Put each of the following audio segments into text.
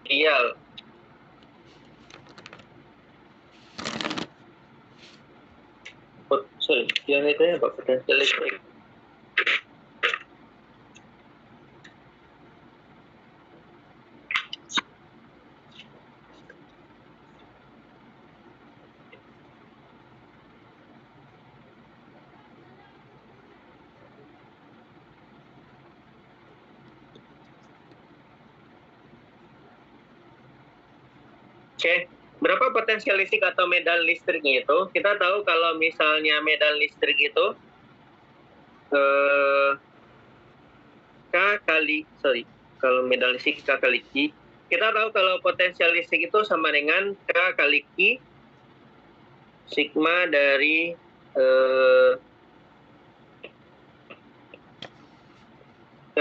potensial. Yang itu apa? Potensial listrik. Oke, berapa potensial listrik atau medan listriknya itu? Kita tahu kalau misalnya medan listrik itu kalau medan listrik K kali Q. Kita tahu kalau potensial listrik itu sama dengan K kali Q sigma dari K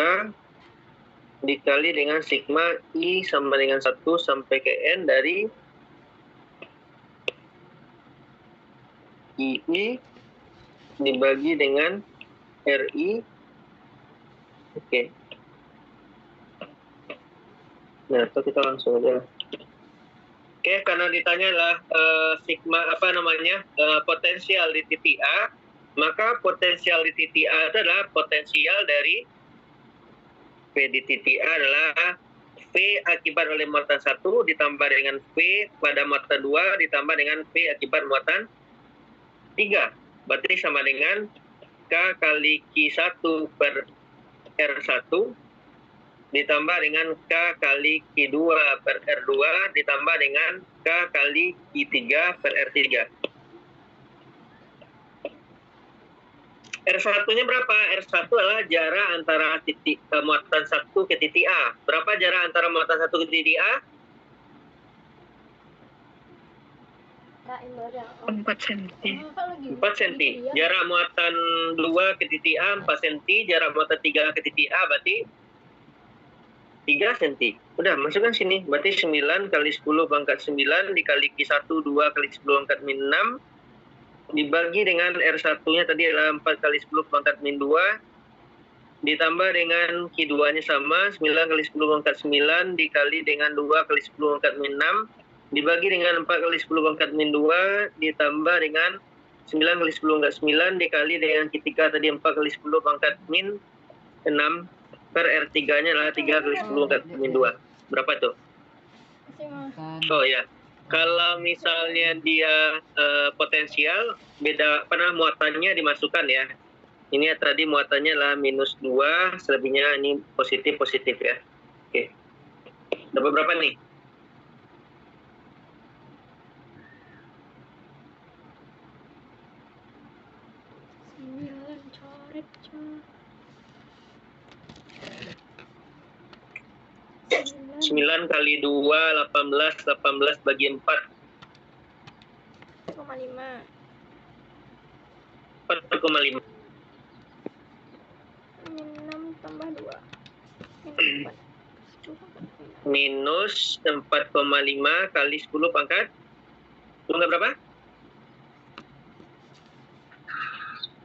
dikali dengan sigma I sama dengan 1 sampai ke N dari II dibagi dengan RI. Oke. Nah, itu kita langsung aja. Oke, karena ditanya lah sigma potensial di titik A, maka potensial di titik A adalah potensial dari V di titik A adalah V akibat oleh muatan 1 ditambah dengan V pada muatan 2 ditambah dengan V akibat muatan 3. Berarti sama dengan K kali Q1 per R1 ditambah dengan K kali Q2 per R2 ditambah dengan K kali Q3 per R3. R1-nya berapa? R1 adalah jarak antara titik muatan 1 ke titik A. Berapa jarak antara muatan 1 ke titik A? 4 cm. 4 cm. Jarak muatan 2 ke titik A 4 cm. Jarak muatan 3 ke titik A berarti 3 cm. Udah, masukkan sini. Berarti 9 kali 10 pangkat 9 dikali Q1 2 kali 10 pangkat min 6 dibagi dengan R1-nya tadi adalah 4 kali 10 pangkat min 2 ditambah dengan Q2-nya sama 9 kali 10 pangkat 9 dikali dengan 2 kali 10 pangkat min 6 dibagi dengan 4 kali 10 pangkat min 2 ditambah dengan 9 kali 10 pangkat 9 dikali dengan Q3 tadi 4 kali 10 pangkat min 6 per R3-nya adalah 3 kali 10 pangkat min 2. Berapa tuh? Oh ya. Kalau misalnya dia potensial, beda muatannya dimasukkan ya. Ini tadi muatannya adalah minus 2, selebihnya ini positif ya. Oke. Dapat berapa nih? Sembilan kali 2, 18 bagi 4. 4,5. 4,5. Min 6 tambah 2. Minus 4,5 kali 10 pangkat. Pangkat berapa?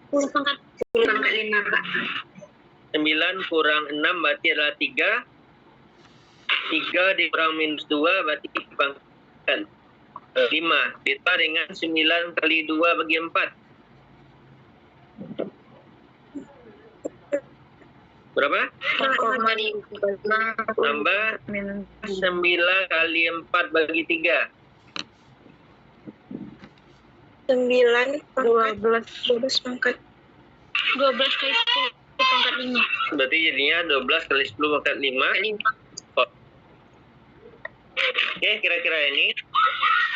10 pangkat 5, Pak. 9 kurang 6 berarti adalah 3. 3 dikurang minus 2 berarti pangkat 5. Ditambah dengan 9 kali 2 bagi 4. Berapa? 4,5. Tambah 9 kali 4 bagi 3. 9 12 pangkat 12 kali 10 pangkat 5. Berarti jadinya 12 kali 10 pangkat 5. Oh. Oke, kira-kira ini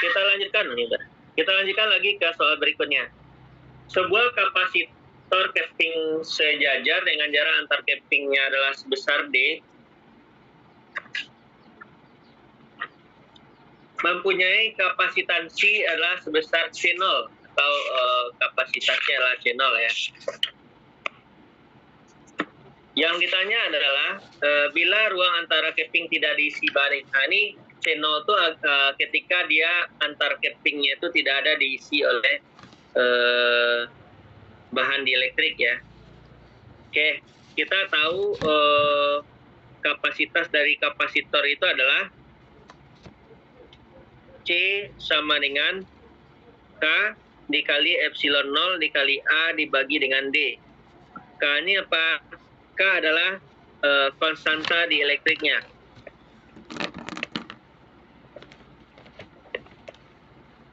kita lanjutkan nih, Pak. Kita lanjutkan lagi ke soal berikutnya. Sebuah kapasitor capping sejajar dengan jarak antar cappingnya adalah sebesar D mempunyai kapasitansi adalah sebesar C0 atau kapasitasnya adalah C0 ya. Yang ditanya adalah bila ruang antara capping tidak diisi baring. Nah, ini C0 itu ketika dia antar cappingnya itu tidak ada diisi oleh bahan dielektrik ya. Oke, kita tahu kapasitas dari kapasitor itu adalah C sama dengan K dikali epsilon 0 dikali A dibagi dengan D. K ini apa? K adalah konstanta di elektriknya.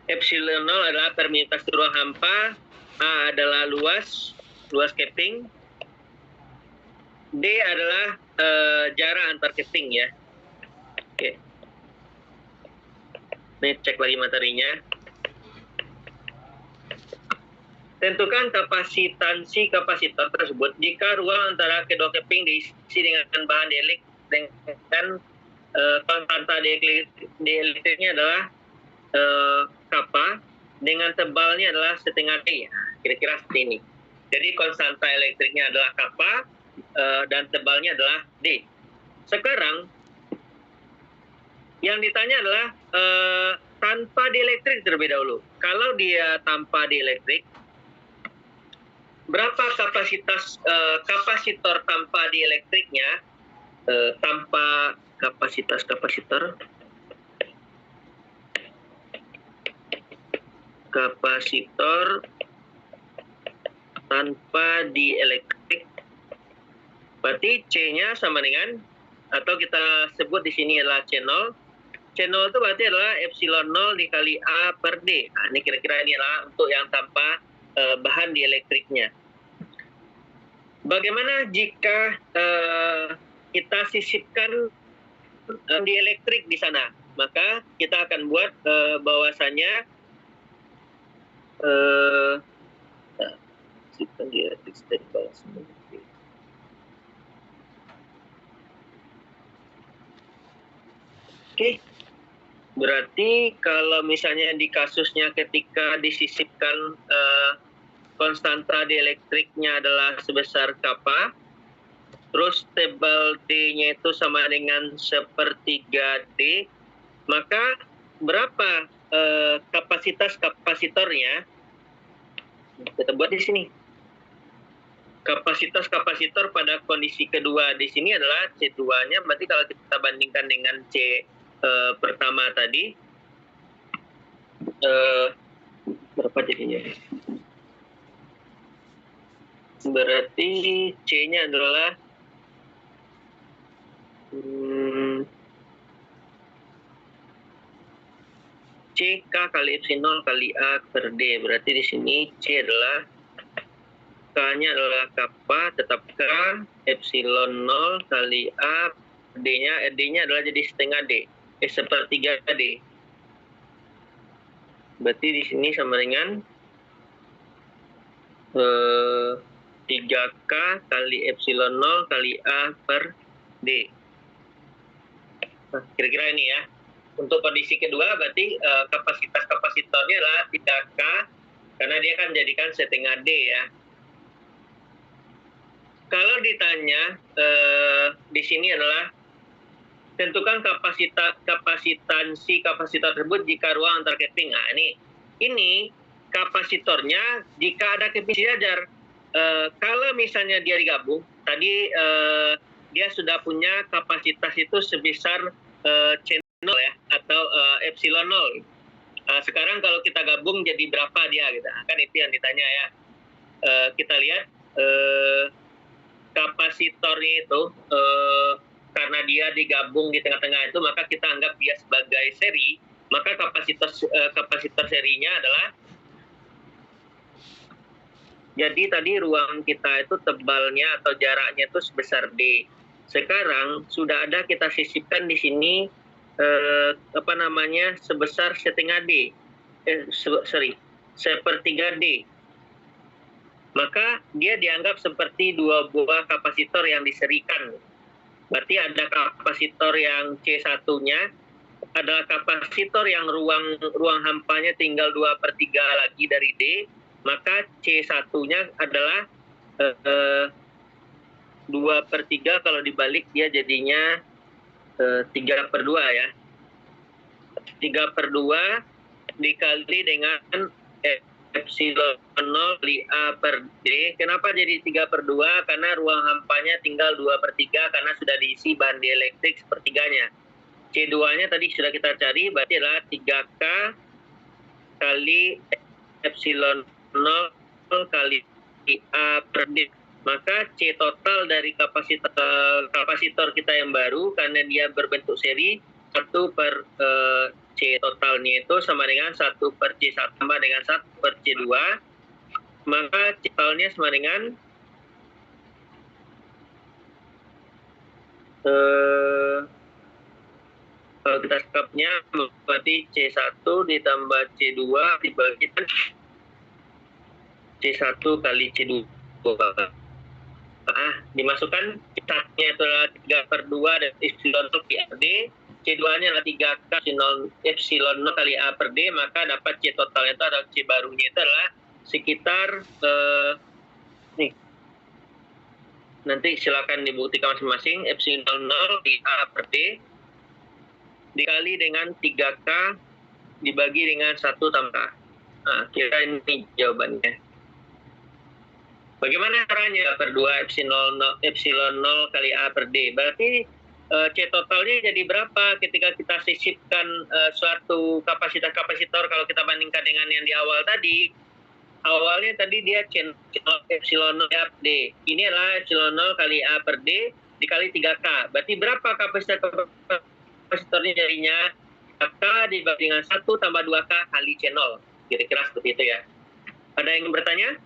Epsilon 0 adalah permeabilitas ruang hampa, A adalah luas keping, D adalah jarak antar keping ya. Oke. Ini cek lagi materinya. Tentukan kapasitansi kapasitor tersebut jika ruang antara kedua keping diisi dengan bahan dielik dengan konstanta dielektriknya adalah kappa dengan tebalnya adalah setengah D. Kira-kira seperti ini. Jadi konstanta elektriknya adalah kappa dan tebalnya adalah D. Sekarang yang ditanya adalah tanpa dielektrik terlebih dahulu. Kalau dia tanpa dielektrik, berapa kapasitas kapasitor tanpa dielektriknya? Tanpa kapasitor tanpa dielektrik, berarti C-nya sama dengan, atau kita sebut di sini adalah C0. C0 itu berarti adalah epsilon 0 dikali A per D. Nah, ini kira-kira ini adalah untuk yang tanpa bahan dielektriknya. Bagaimana jika kita sisipkan dielektrik di sana? Maka kita akan buat bahwasanya sisipkan dielektrik standby. Oke. Berarti kalau misalnya di kasusnya ketika disisipkan konstanta dielektriknya adalah sebesar kappa, terus tebal D-nya itu sama dengan 1/3 D, maka berapa kapasitas kapasitornya? Kita buat di sini. Kapasitas kapasitor pada kondisi kedua di sini adalah C2-nya, berarti kalau kita bandingkan dengan C pertama tadi, berapa jadinya? Berarti C-nya adalah CK kali epsilon 0 kali A per D. Berarti di sini C adalah, K-nya adalah kappa, tetap K, epsilon 0 kali A, D-nya adalah jadi setengah D. 1/3 D. Berarti di sini sama dengan 3K kali epsilon 0 kali A per D. Nah, kira-kira ini ya. Untuk kondisi kedua berarti kapasitas kapasitornya adalah 3K karena dia kan jadikan setengah D ya. Kalau ditanya di sini adalah tentukan kapasitansi kapasitor tersebut jika ruang antar keping. Nah, ini kapasitornya jika ada keping sejajar. Kalau misalnya dia digabung, tadi dia sudah punya kapasitas itu sebesar C0 ya, atau epsilon 0. Sekarang kalau kita gabung jadi berapa dia gitu. Kan itu yang ditanya ya. Kita lihat kapasitornya itu karena dia digabung di tengah-tengah itu, maka kita anggap dia sebagai seri, maka kapasitor serinya adalah, jadi tadi ruang kita itu tebalnya atau jaraknya itu sebesar D. Sekarang sudah ada kita sisipkan di sini sebesar setengah D. 1/3 D. Maka dia dianggap seperti dua buah kapasitor yang diserikan. Berarti ada kapasitor yang C1-nya adalah kapasitor yang ruang hampanya tinggal 2/3 lagi dari D, maka C1-nya adalah 2/3, kalau dibalik dia jadinya 3/2 ya. 3/2 dikali dengan epsilon 0 kali A per D. Kenapa jadi 3/2? Karena ruang hampanya tinggal 2/3 karena sudah diisi bahan dielektrik sepertiganya. C2-nya tadi sudah kita cari, berarti adalah 3K kali epsilon 0 kali A per D. Maka C total dari kapasitor kita yang baru, karena dia berbentuk seri, 1 per C totalnya itu sama dengan 1 per C1 tambah dengan 1 per C2. Maka C totalnya sama dengan kalau kita sekapnya berarti C1 ditambah C2 dibagikan C1 kali C2. Dimasukkan C1-nya itu adalah 3 per 2 dan epsilon 0 kali A per D. C2-nya adalah 3 kali epsilon 0 kali A per D, maka dapat C totalnya itu adalah C barunya itu adalah sekitar nih. Nanti silakan dibuktikan masing-masing, epsilon 0 di A per D dikali dengan 3K dibagi dengan 1 tambah. Kira ini jawabannya. Bagaimana caranya? Per 2 epsilon 0 kali A per D. Berarti C totalnya jadi berapa ketika kita sisipkan suatu kapasitor kalau kita bandingkan dengan yang di awal tadi. Awalnya tadi dia epsilon 0 A per D. Ini adalah epsilon 0 kali A per D dikali 3K. Berarti berapa kapasitornya jadinya? K dibagi dengan 1 tambah 2K kali C0. Kira-kira seperti itu ya. Ada yang ingin bertanya?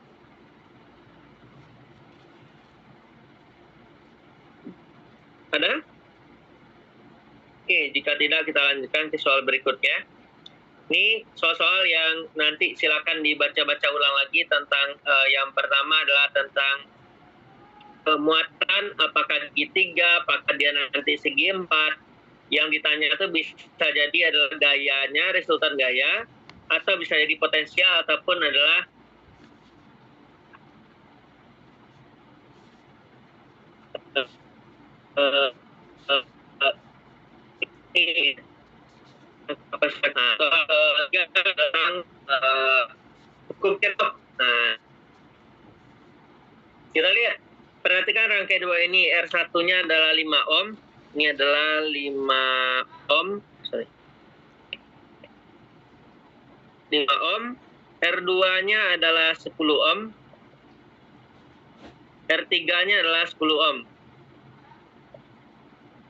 Ada? Oke, jika tidak kita lanjutkan ke soal berikutnya. Ini soal-soal yang nanti silakan dibaca-baca ulang lagi tentang yang pertama adalah tentang muatan, apakah segi 3, apakah dia nanti segi 4. Yang ditanya itu bisa jadi adalah gayanya, resultan gaya, atau bisa jadi potensial, ataupun adalah tentang hukum Kirchhoff. Kita lihat, perhatikan rangkai 2 ini, R1-nya adalah 5 ohm, ini adalah 5 ohm, 5 ohm, R2-nya adalah 10 ohm, R3-nya adalah 10 ohm.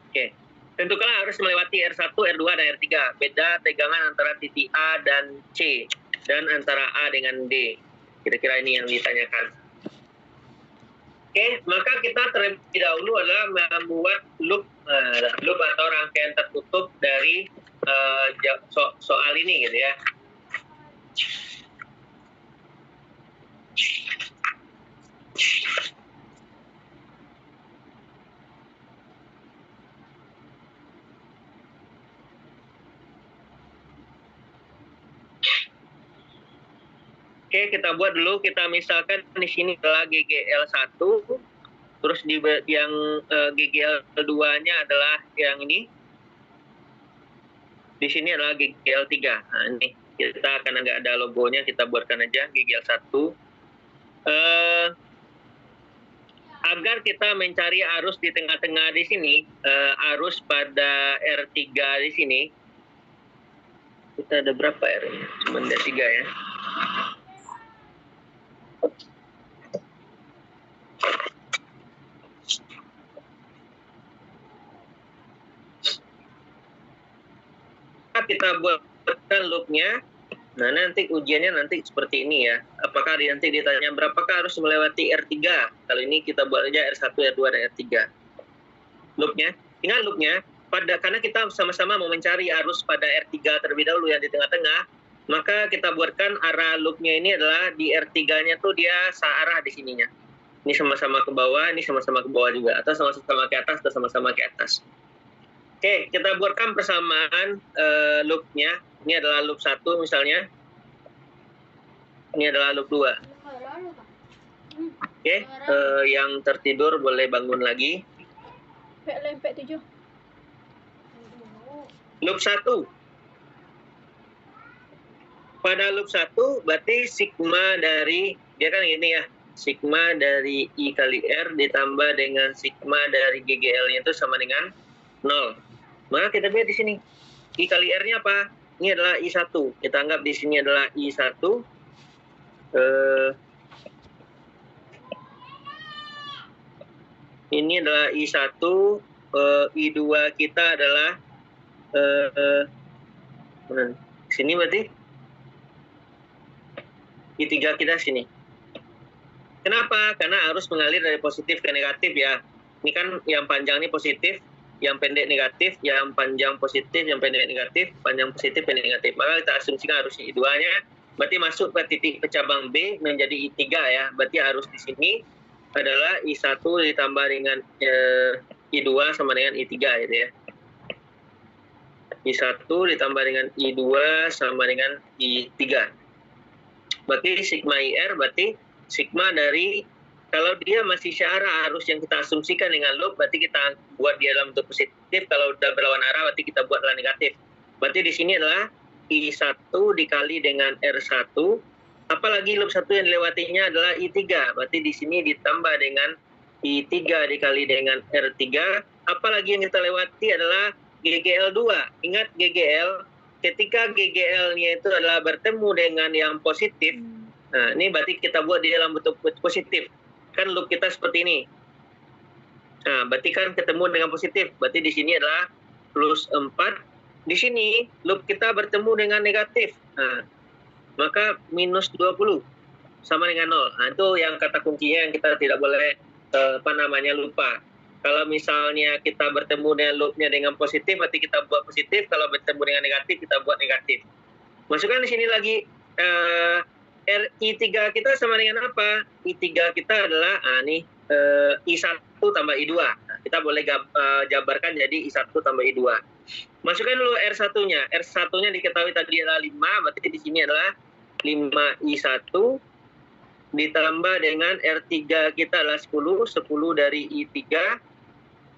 Oke, tentukanlah harus melewati R1, R2, dan R3. Beda tegangan antara titik A dan C, dan antara A dengan D. Kira-kira ini yang ditanyakan. Oke, maka kita terlebih dahulu adalah membuat loop atau rangkaian tertutup dari soal ini gitu ya. Oke, kita buat dulu. Kita misalkan di sini adalah GGL1, terus yang GGL2-nya adalah yang ini. Di sini adalah GGL3. Nah, ini kita karena nggak ada logonya, kita buatkan aja GGL1. Agar kita mencari arus di tengah-tengah di sini, arus pada R3 di sini. Kita ada berapa R-nya? Cuma ada 3 ya. Kita buatkan loopnya. Nah, nanti ujiannya nanti seperti ini ya. Apakah nanti ditanya berapakah harus melewati R3? Kalau ini kita buat aja R1, R2, dan R3. Loopnya. Ingat loopnya, karena kita sama-sama mau mencari arus pada R3 terlebih dahulu yang di tengah-tengah, maka kita buatkan arah loopnya ini adalah di R3-nya tuh dia searah di sininya. Ini sama-sama ke bawah, ini sama-sama ke bawah juga. Atau sama-sama ke atas, atau sama-sama ke atas. Oke, kita buatkan persamaan loopnya. Ini adalah loop 1 misalnya. Ini adalah loop 2. Oke, yang tertidur boleh bangun lagi. Loop 1. Pada loop 1 berarti sigma dari, dia kan ini ya, sigma dari I kali R ditambah dengan sigma dari GGL-nya itu sama dengan 0. Maka kita lihat di sini. I kali R-nya apa? Ini adalah I1. Kita anggap di sini adalah I1. Ini adalah I1. I2 kita adalah sini berarti I3 kita sini. Kenapa? Karena arus mengalir dari positif ke negatif ya. Ini kan yang panjang ini positif, yang pendek negatif, yang panjang positif, yang pendek negatif, panjang positif, pendek negatif. Maka kita asumsikan arus I2-nya berarti masuk ke titik pecabang B menjadi I3 ya. Berarti arus di sini adalah I1 ditambah dengan I2 sama dengan I3 gitu ya. I1 ditambah dengan I2 sama dengan I3. Berarti sigma IR berarti sigma dari, kalau dia masih searah arus yang kita asumsikan dengan loop, berarti kita buat dia dalam bentuk positif. Kalau udah berlawan arah, berarti kita buat dalam negatif. Berarti di sini adalah I1 dikali dengan R1. Apalagi loop 1 yang dilewatinya adalah I3. Berarti di sini ditambah dengan I3 dikali dengan R3. Apalagi yang kita lewati adalah GGL2. Ingat GGL, ketika GGL-nya itu adalah bertemu dengan yang positif. Nah, ini berarti kita buat di dalam bentuk positif. Kan loop kita seperti ini. Nah, berarti kan ketemu dengan positif. Berarti di sini adalah plus 4. Di sini loop kita bertemu dengan negatif. Nah, maka minus 20 sama dengan 0. Nah, itu yang kata kuncinya yang kita tidak boleh lupa. Kalau misalnya kita bertemu dengan loopnya dengan positif, berarti kita buat positif. Kalau bertemu dengan negatif, kita buat negatif. Masukkan di sini lagi I3 kita sama dengan apa? I3 kita adalah I1 tambah I2. Nah, kita boleh jabarkan jadi I1 tambah I2. Masukkan dulu R1-nya. R1-nya diketahui tadi adalah 5, berarti di sini adalah 5I1 ditambah dengan R3 kita adalah 10 dari I3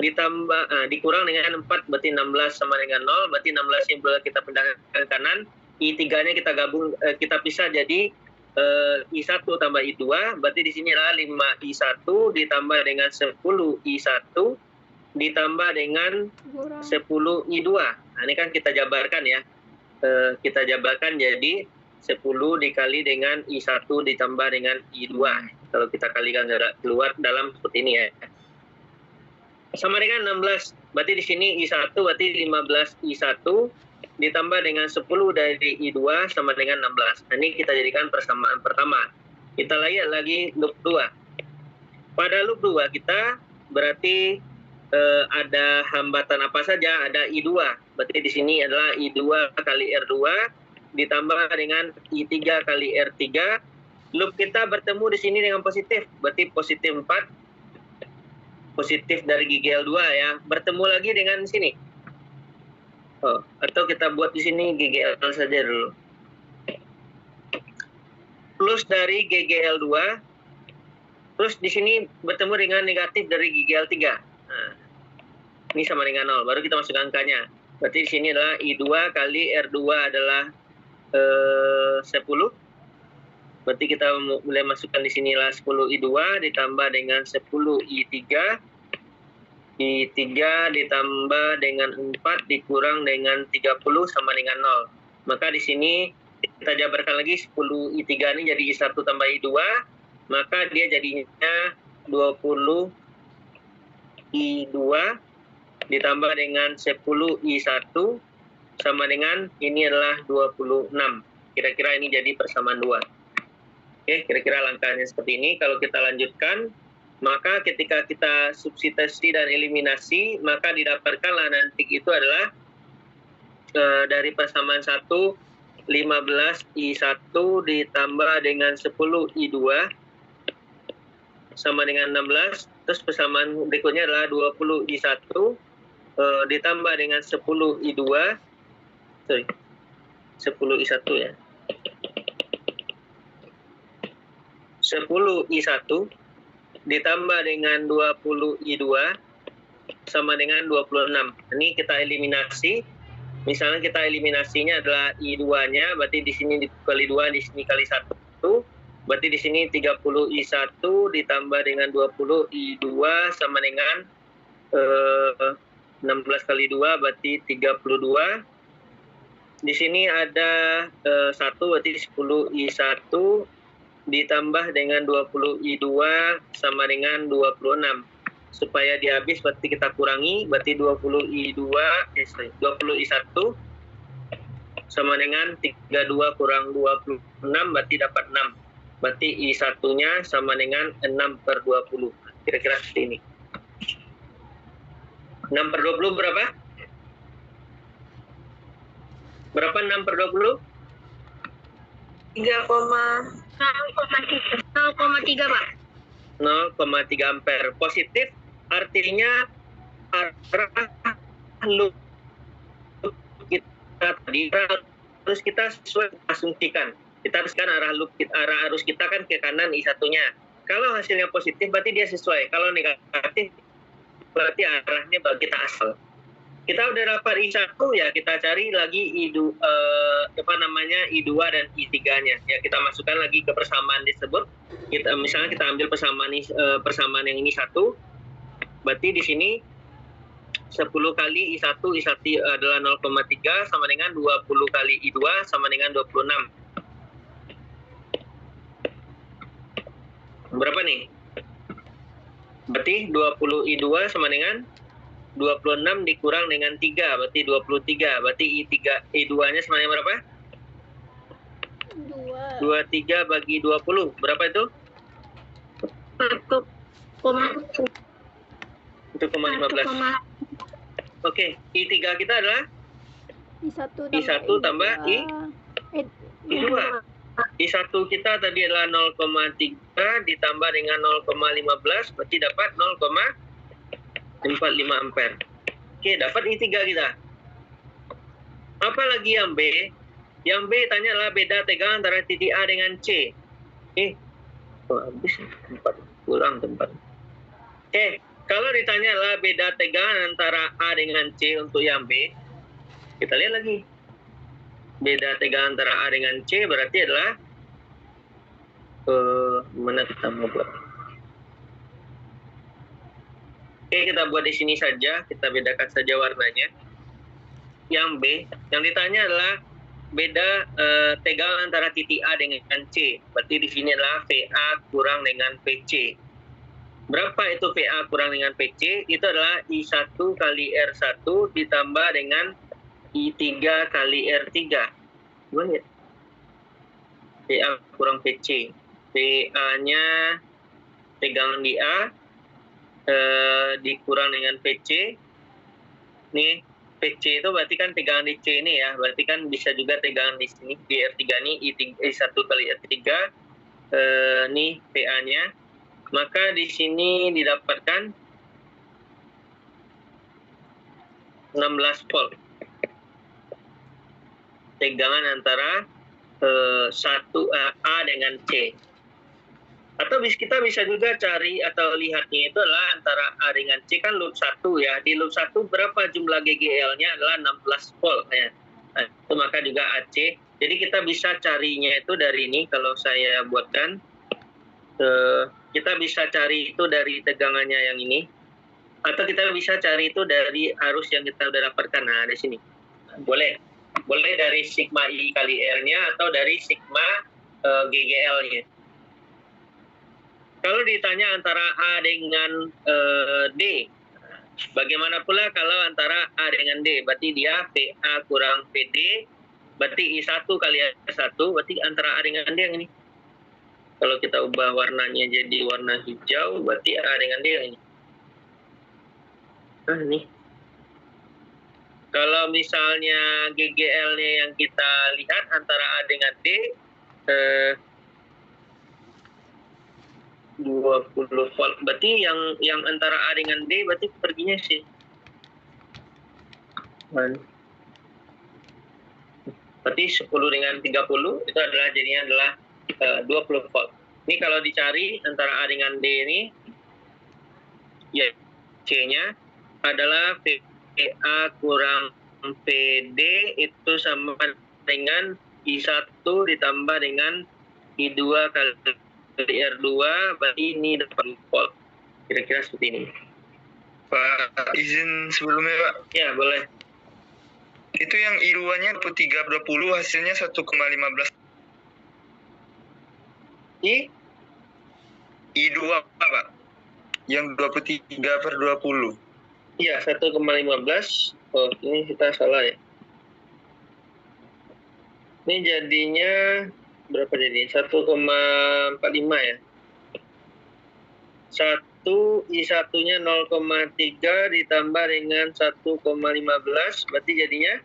ditambah dikurang dengan 4, berarti 16 sama dengan 0, berarti 16 yang boleh kita pindahkan ke kanan. I3-nya kita gabung, kita pisah jadi I1 tambah I2, berarti di sini adalah 5I1 ditambah dengan 10I1 ditambah dengan 10I2. Nah, ini kan kita jabarkan ya. Kita jabarkan jadi 10 dikali dengan I1 ditambah dengan I2. Kalau kita kalikan keluar dalam seperti ini ya. Sama dengan 16. Berarti di sini I1 berarti 15I1 ditambah dengan 10 dari I2 sama dengan 16. Nah, ini kita jadikan persamaan pertama. Kita lihat lagi loop 2. Pada loop 2 kita berarti ada hambatan apa saja? Ada I2. Berarti di sini adalah I2 kali R2 ditambah dengan I3 kali R3. Loop kita bertemu di sini dengan positif. Berarti positif 4. Positif dari GGL2 ya. Bertemu lagi dengan sini. Atau kita buat di sini GGL saja dulu. Plus dari GGL2. Terus di sini bertemu dengan negatif dari GGL3. Nah, ini sama dengan 0. Baru kita masuk angkanya. Berarti di sini adalah I2 kali R2 adalah 10. Berarti kita mulai masukkan di sinilah 10 I2 ditambah dengan 10 I3. I3 ditambah dengan 4 dikurang dengan 30 sama dengan 0. Maka di sini kita jabarkan lagi 10 I3 ini jadi I1 tambah I2. Maka dia jadinya 20 I2 ditambah dengan 10 I1 sama dengan ini adalah 26. Kira-kira ini jadi persamaan 2. Oke, kira-kira langkahnya seperti ini. Kalau kita lanjutkan, maka ketika kita substitusi dan eliminasi, maka didapatkanlah nanti itu adalah dari persamaan 1, 15 I1 ditambah dengan 10 I2 sama dengan 16. Terus persamaan berikutnya adalah 20 I1 ditambah dengan 10 I2. Sorry, 10 I1 ya. 10 I1 ditambah dengan 20 I2 sama dengan 26. Ini kita eliminasi. Misalnya kita eliminasinya adalah I2-nya, berarti di sini dikali 2, di sini kali 1. Berarti di sini 30 I1 ditambah dengan 20 I2 sama dengan 16 kali 2 berarti 32. Di sini ada 1 berarti 10I1 ditambah dengan 20I2 sama dengan 26. Supaya dia habis berarti kita kurangi, berarti 20I1 sama dengan 32 kurang 26 berarti dapat 6. Berarti I1-nya sama dengan 6/20. Kira-kira seperti ini. 6/20 berapa? Berapa 6/20? 0,3 Pak. 0,3 ampere. Positif artinya arah loop kita tadi terus kita sesuai asumsikan. Kita haruskan arah arus kita kan ke kanan I1-nya. Kalau hasilnya positif berarti dia sesuai. Kalau negatif berarti arahnya bagi kita asal. Kita udah dapat I1 ya, kita cari lagi I2 dan I3-nya. Ya, kita masukkan lagi ke persamaan tersebut. Misalnya kita ambil persamaan yang ini 1. Berarti di sini 10 kali I1 adalah 0,3 sama dengan 20 kali I2 sama dengan 26. Berapa nih? Berarti 20 I2 sama dengan 26 dikurang dengan 3, berarti 23. Berarti I2-nya sama dengan berapa? 23 bagi 20. Berapa itu? 1,15. Oke, I3 kita adalah I1 tambah I2. I1 kita tadi adalah 0,3 ditambah dengan 0,15 berarti dapat 0,45 ampere. Oke, dapat I3 kita. Apa lagi yang B? Yang B tanyalah beda tegangan antara titik A dengan C. Habis tempat kurang tempat. Kalau ditanyalah beda tegangan antara A dengan C untuk yang B, kita lihat lagi. Beda tegangan antara A dengan C berarti adalah mana kita mau buat? Kita buat di sini saja, kita bedakan saja warnanya. Yang B, yang ditanya adalah beda tegangan antara titik A dengan C. Berarti di sini adalah VA kurang dengan PC. Berapa itu VA kurang dengan PC? Itu adalah I1 kali R1 ditambah dengan I3 kali R3. Gimana ya? VA kurang PC. VA-nya tegangan di A dikurang dengan PC. Nih, PC itu berarti kan tegangan di C ini ya. Berarti kan bisa juga tegangan di sini. Di R3 ini I1 kali R3. Nih VA-nya. Maka di sini didapatkan 16 volt. Tegangan antara A dengan C. Atau kita bisa juga cari atau lihatnya itu adalah antara A dengan C kan loop 1 ya. Di loop 1 berapa jumlah GGL-nya adalah 16 volt ya. Nah, itu maka juga AC. Jadi kita bisa carinya itu dari ini kalau saya buatkan. Kita bisa cari itu dari tegangannya yang ini. Atau kita bisa cari itu dari arus yang kita udah dapatkan. Nah, di sini. Boleh dari sigma I kali R-nya atau dari sigma GGL-nya. Kalau ditanya antara A dengan D, bagaimana pula kalau antara A dengan D? Berarti dia VA kurang PD, berarti I1 kali R1, berarti antara A dengan D yang ini. Kalau kita ubah warnanya jadi warna hijau, berarti A dengan D yang ini. Nah, ini. Kalau misalnya GGL-nya yang kita lihat antara A dengan D, 20 volt. Berarti yang antara A dengan D berarti perginya sih. Berarti 10 dengan 30 itu adalah jadinya adalah 20 volt. Ini kalau dicari antara A dengan D ini, ya C-nya adalah VA kurang PD itu sama dengan I1 ditambah dengan I2 kali R2, berarti ini dapat volt. Kira-kira seperti ini. Pak, izin sebelumnya Pak. Ya, boleh. Itu yang I2-nya 23/20 hasilnya 1,15. I2 Pak. Yang 23/20. Iya, 1,15. Oh, ini kita salah ya. Ini jadinya berapa jadi? 1,45 ya. 1I1-nya 0,3 ditambah dengan 1,15 berarti jadinya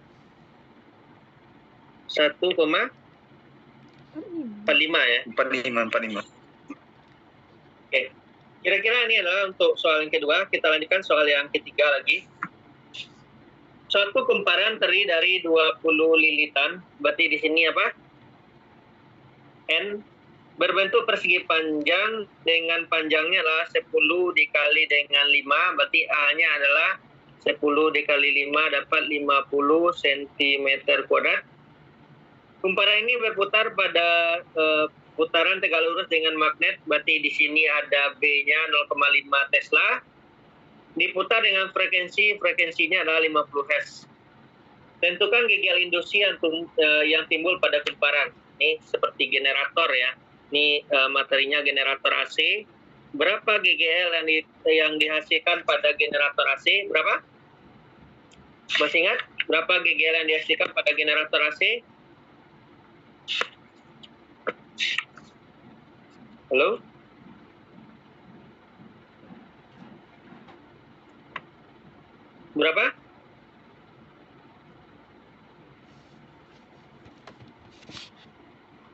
1,45 ya. 45. Oke. Kira-kira ini adalah untuk soal yang kedua. Kita lanjutkan soal yang ketiga lagi. Suatu kumparan terdiri dari 20 lilitan. Berarti di sini apa? N berbentuk persegi panjang dengan panjangnya adalah 10 dikali dengan 5. Berarti A-nya adalah 10 dikali 5 dapat 50 cm kuadrat. Kumparan ini berputar pada putaran tegak lurus dengan magnet. Berarti di sini ada B-nya 0,5 Tesla. Diputar dengan frekuensinya adalah 50 Hz. Tentukan GGL induksi yang timbul pada kumparan. Ini seperti generator ya. Ini materinya generator AC. Berapa GGL yang dihasilkan pada generator AC? Berapa? Masih ingat? Berapa GGL yang dihasilkan pada generator AC? Halo? Berapa?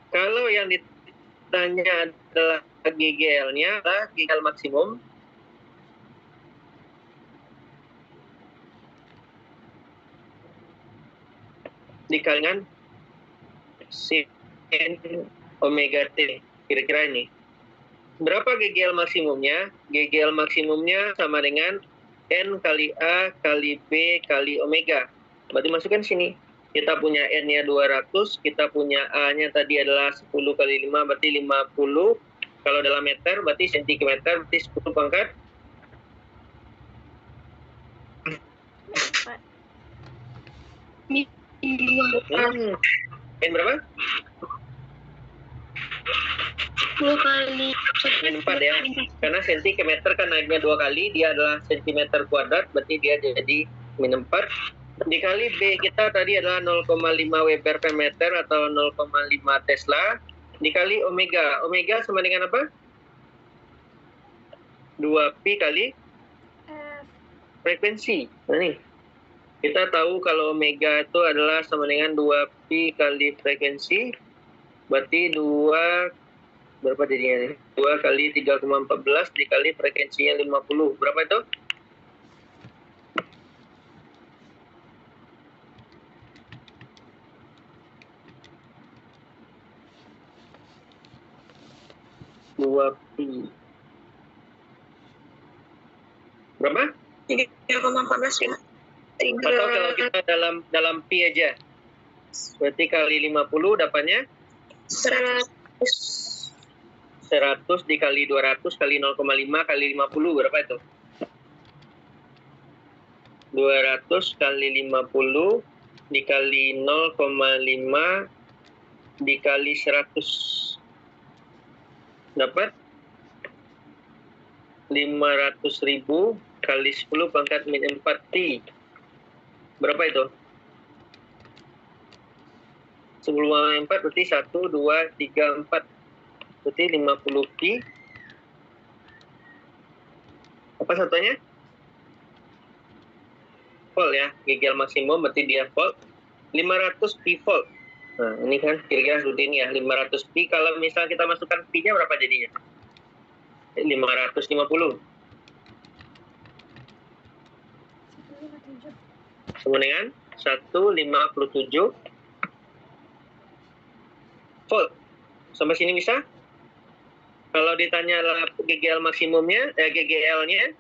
Kalau yang ditanya adalah GGL-nya adalah GGL maksimum. Dikalikan sin omega T. Kira-kira ini. Berapa GGL maksimumnya? GGL maksimumnya sama dengan N kali A kali B kali omega. Berarti masukkan sini. Kita punya N-nya 200, kita punya A-nya tadi adalah 10 kali 5, berarti 50. Kalau dalam meter, berarti sentimeter, berarti 10 pangkat. N berapa? 2 kali. N 4 ya. Karena sentimeter kan naiknya 2 kali, dia adalah sentimeter kuadrat, berarti dia jadi min 4. Dikali B kita tadi adalah 0,5 Weber per meter atau 0,5 Tesla. Dikali omega. Omega sama dengan apa? 2pi kali frekuensi. Nah, nih. Kita tahu kalau omega itu adalah sama dengan 2pi kali frekuensi. Berarti 2 berapa jadinya nih? 2 kali 3,14 dikali frekuensinya 50. Berapa itu? Berapa? 3,14 ya. Atau kalau kita dalam pi aja. Berarti kali 50 dapatnya 100 dikali 200 kali 0,5 kali 50 berapa itu? 200 kali 50 dikali 0,5 dikali 100 dapat 500.000 kali 10 pangkat min 4T. Berapa itu? 10 min 4 berarti 1, 2, 3, 4. Berarti 50Pi. Apa satunya? Volt ya. GGL maksimum berarti dia volt. 500 Pi volt. Nah, ini kan kira-kira seperti ini ya. 500 Pi. Kalau misalnya kita masukkan Pi-nya berapa jadinya? 550. Sama dengan 157 volt. Sampai sini bisa? Kalau ditanya GGL maksimumnya, GGL-nya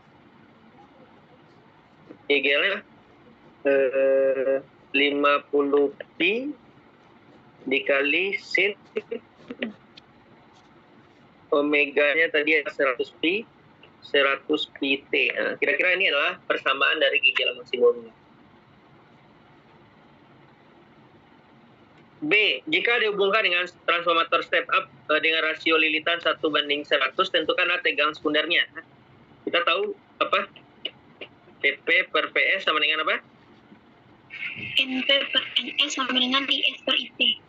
50 Pi dikali sin omeganya tadi 100 Pi 100 PT. Nah, kira-kira ini adalah persamaan dari gigi maksimum. B. Jika dihubungkan dengan transformator step up dengan rasio lilitan 1:100, tentukanlah tegangan sekundernya. Kita tahu apa? PP per PS sama dengan apa? NP per NS sama dengan IS per IP.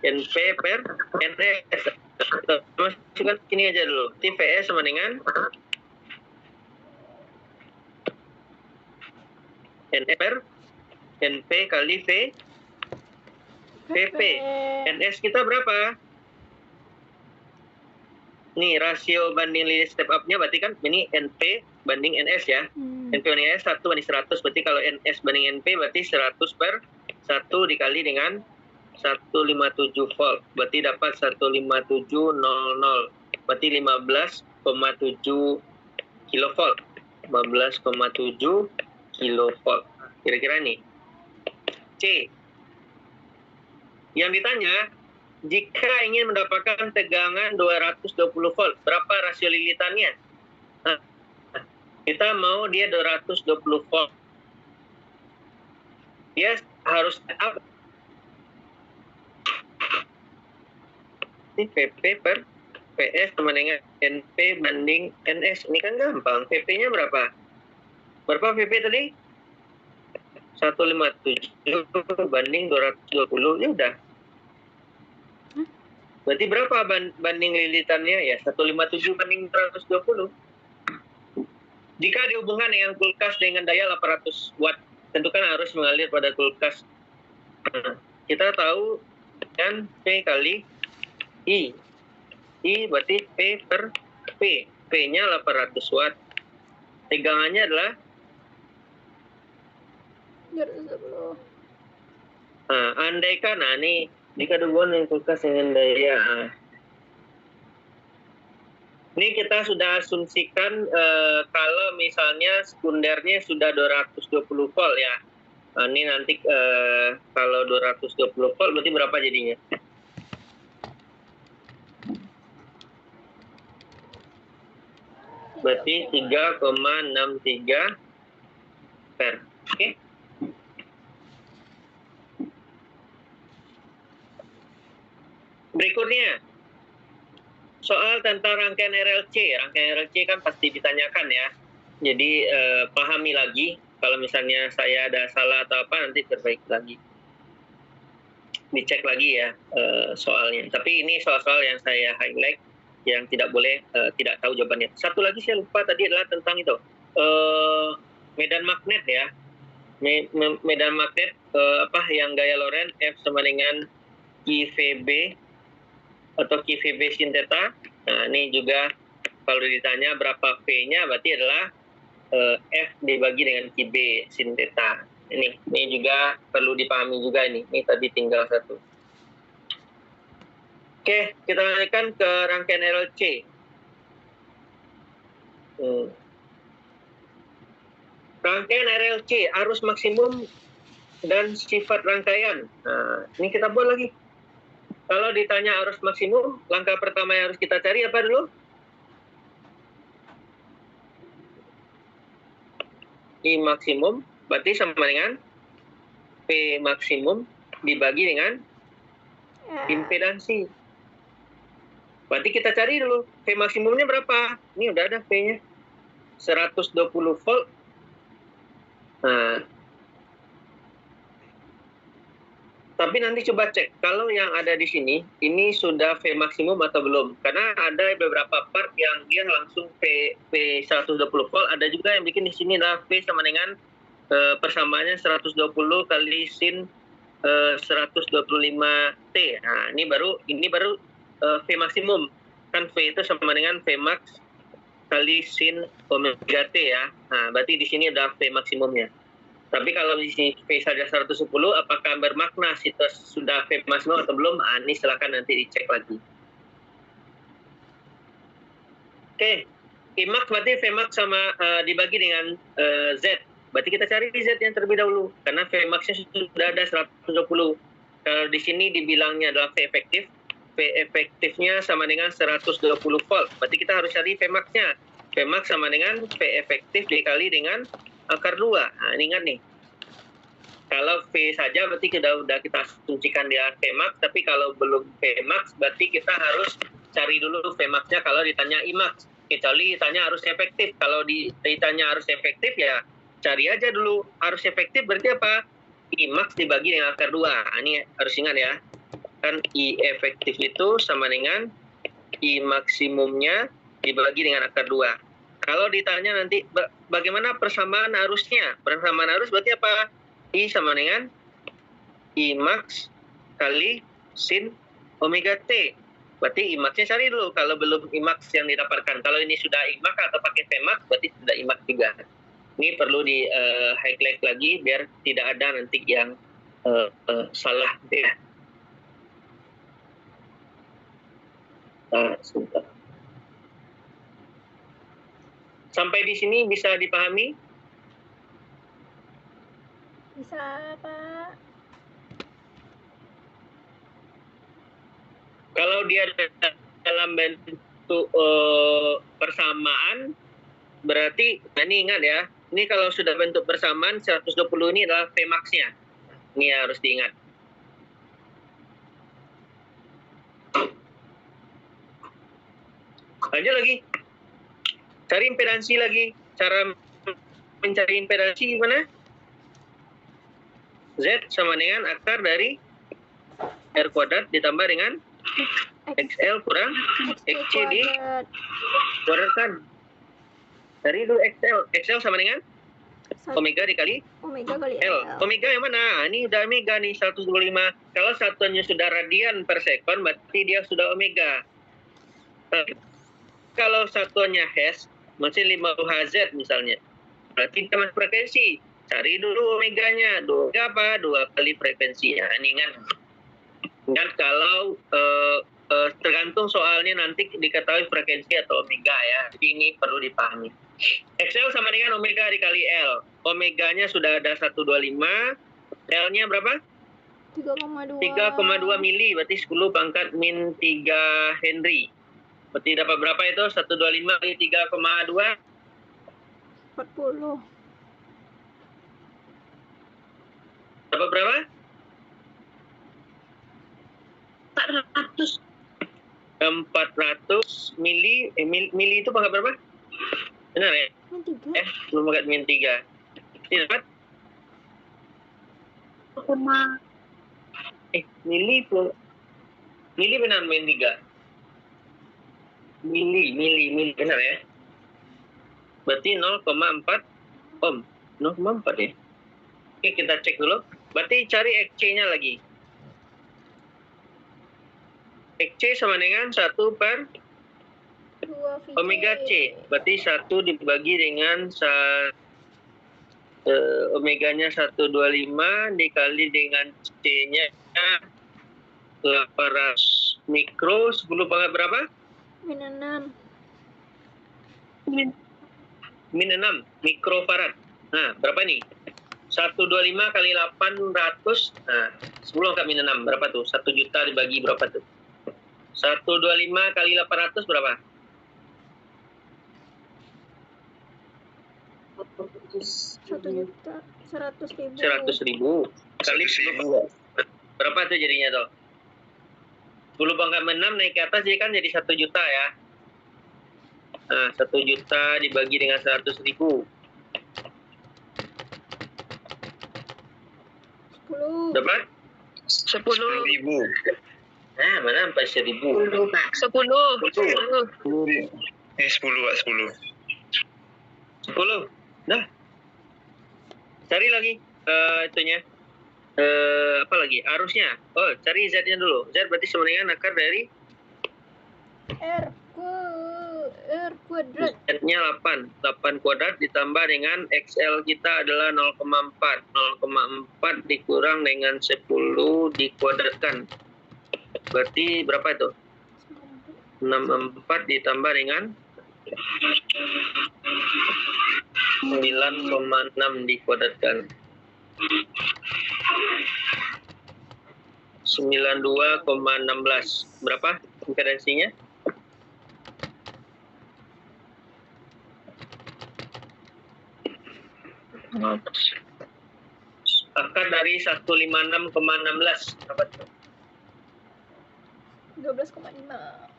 NP per NS. Masukkan sini aja dulu. TPS sama dengan NS per NP kali PP. NS kita berapa? Nih, rasio banding lilit step up-nya berarti kan ini NP banding NS ya. NP banding NS 1:100. Berarti kalau NS banding NP berarti 100 per 1 dikali dengan 157 volt. Berarti dapat 15700. Berarti 15,7 kilovolt. 15,7 kilovolt. Kira-kira nih. C. Yang ditanya, jika ingin mendapatkan tegangan 220 volt, berapa rasio lilitannya? Nah, kita mau dia 220 volt. Dia harus up. Ini PP per PS sama dengan NP banding NS. Ini kan gampang. PP-nya berapa? Berapa PP tadi? 157 banding 220. Ya udah. Berarti berapa banding lilitannya? Ya 157 banding 120. Jika dihubungkan dengan kulkas dengan daya 800 watt, tentukan arus mengalir pada kulkas. Kita tahu kan P kali I. I berarti P per P. P-nya 800 watt. Tegangannya adalah 210. Andaikan, ini jika dihubungkan dengan kulkas dengan daya. Ini kita sudah asumsikan kalau misalnya sekundernya sudah 220 volt ya. Ini nanti kalau 220 volt berarti berapa jadinya? Berarti 3,63 ampere. Oke. Berikutnya, soal tentang rangkaian RLC. Rangkaian RLC kan pasti ditanyakan ya. Jadi pahami lagi. Kalau misalnya saya ada salah atau apa, nanti perbaiki lagi. Dicek lagi ya soalnya. Tapi ini soal-soal yang saya highlight, yang tidak boleh tidak tahu jawabannya. Satu lagi saya lupa tadi adalah tentang itu. Medan magnet ya. Medan magnet yang gaya Lorentz F sama dengan QVB atau QVB sin theta. Nah, ini juga kalau ditanya berapa V-nya berarti adalah F dibagi dengan QB sin theta. Ini juga perlu dipahami juga ini. Ini tadi tinggal satu. Oke, kita lanjutkan ke rangkaian RLC. Rangkaian RLC, arus maksimum dan sifat rangkaian. Nah, ini kita buat lagi. Kalau ditanya arus maksimum, langkah pertama yang harus kita cari apa dulu? I maksimum, berarti sama dengan P maksimum dibagi dengan impedansi. Berarti kita cari dulu, P maksimumnya berapa? Ini udah ada P-nya. 120 volt. Nah, tapi nanti coba cek, kalau yang ada di sini, ini sudah V maksimum atau belum. Karena ada beberapa part yang dia langsung P 120 volt, ada juga yang bikin di sini adalah V sama dengan persamaannya 120 kali sin 125T. Nah, ini baru V maksimum. Kan V itu sama dengan V max kali sin omega T ya. Nah, berarti di sini ada V maksimumnya. Tapi kalau di sini V saja 110, apakah bermakna sudah V maksimum atau belum? Ini silakan nanti dicek lagi. Oke, Imax berarti V max sama dibagi dengan Z. Berarti kita cari Z yang terlebih dahulu. Karena V max-nya sudah ada 120. Kalau di sini dibilangnya adalah V efektif, V efektifnya sama dengan 120 volt. Berarti kita harus cari Vmax-nya. Vmax sama dengan V efektif dikali dengan akar 2. Nah, ini ingat nih. Kalau V saja berarti udah kita asumsikan dia Vmax, tapi kalau belum Vmax berarti kita harus cari dulu Vmax-nya kalau ditanya Imax. Kecuali ditanya harus efektif. Kalau ditanya harus efektif ya cari aja dulu harus efektif berarti apa? Imax dibagi dengan akar 2. Nah, ini harus ingat ya. Kan I efektif itu sama dengan I maksimumnya dibagi dengan akar 2. Kalau ditanya nanti bagaimana persamaan arusnya? Persamaan arus berarti apa? I sama dengan I max kali sin omega T. Berarti I max-nya cari dulu. Kalau belum I max yang didapatkan. Kalau ini sudah I max atau pakai V max berarti sudah I max juga. Ini perlu di highlight lagi biar tidak ada nanti yang salah ya. Sebentar. Sampai di sini bisa dipahami? Bisa, Pak. Kalau dia dalam bentuk persamaan, berarti, nah ini ingat ya, ini kalau sudah bentuk persamaan, 120 ini adalah Vmax-nya. Ini harus diingat. Lanjut lagi. Cari impedansi lagi. Cara mencari impedansi gimana? Z sama dengan akar dari R kuadrat ditambah dengan XL kurang XC di kuadrat kan. Dari dulu XL. XL sama dengan omega dikali Omega kali L. L. Omega yang mana? Ini udah omega nih 125. Kalau satuannya sudah radian per sekon berarti dia sudah omega. Kalau satuannya Hz, maksudnya 5 Hz misalnya. Berarti dia masuk frekuensi. Cari dulu omeganya. Omega apa? 2 kali frekuensinya. Ini ingat kalau tergantung soalnya nanti diketahui frekuensi atau omega ya. Jadi ini perlu dipahami. XL sama dengan omega dikali L. Omeganya sudah ada 125. L-nya berapa? 3,2. 3,2 mili. Berarti 10 pangkat min 3 Henry. Berarti dapat berapa itu? 125 kali 3,2. 40. Dapat berapa? 400. 400 mili. Mili itu pangkat berapa? Benar ya? Min 3. Belum pangkat min 3. Ini dapat? Mili benar min 3. Mili benar ya? Berarti 0,4 ohm. 0,4 ya? Oke, kita cek dulu. Berarti cari XC-nya lagi. XC sama dengan 1 per 2 VC. omega C. Berarti 1 dibagi dengan omeganya 125 dikali dengan C-nya 800 mikro. 10 pangkat berapa? Min 6. Min 6 mikrofarad. Nah, berapa nih? 125 kali 800. Nah, 10 angka min 6 berapa tuh? 1 juta dibagi berapa tuh? 125 kali 800 berapa? 1.100.000. 100.000 kali 10. Berapa tuh jadinya tuh? 10 pangkat 6 naik ke atas jadi kan jadi 1 juta ya. Nah, 1 juta dibagi dengan 100.000. 10. Dapat? 10.000. Nah, mana sampai 1.000? 10, Pak. 10. 10.000. 10 Pak, 10. 10. Dah. Cari lagi itunya. Apa lagi? Arusnya. Oh, cari Z-nya dulu. Z berarti sama dengan akar dari R kuadrat. Z-nya 8. 8 kuadrat ditambah dengan XL kita adalah 0,4. 0,4 dikurang dengan 10 dikuadratkan. Berarti berapa itu? 64 ditambah dengan 9,6 dikuadratkan. 92,16. Berapa impedansinya? Akar dari 156,16. Berapa tuh? 12,5.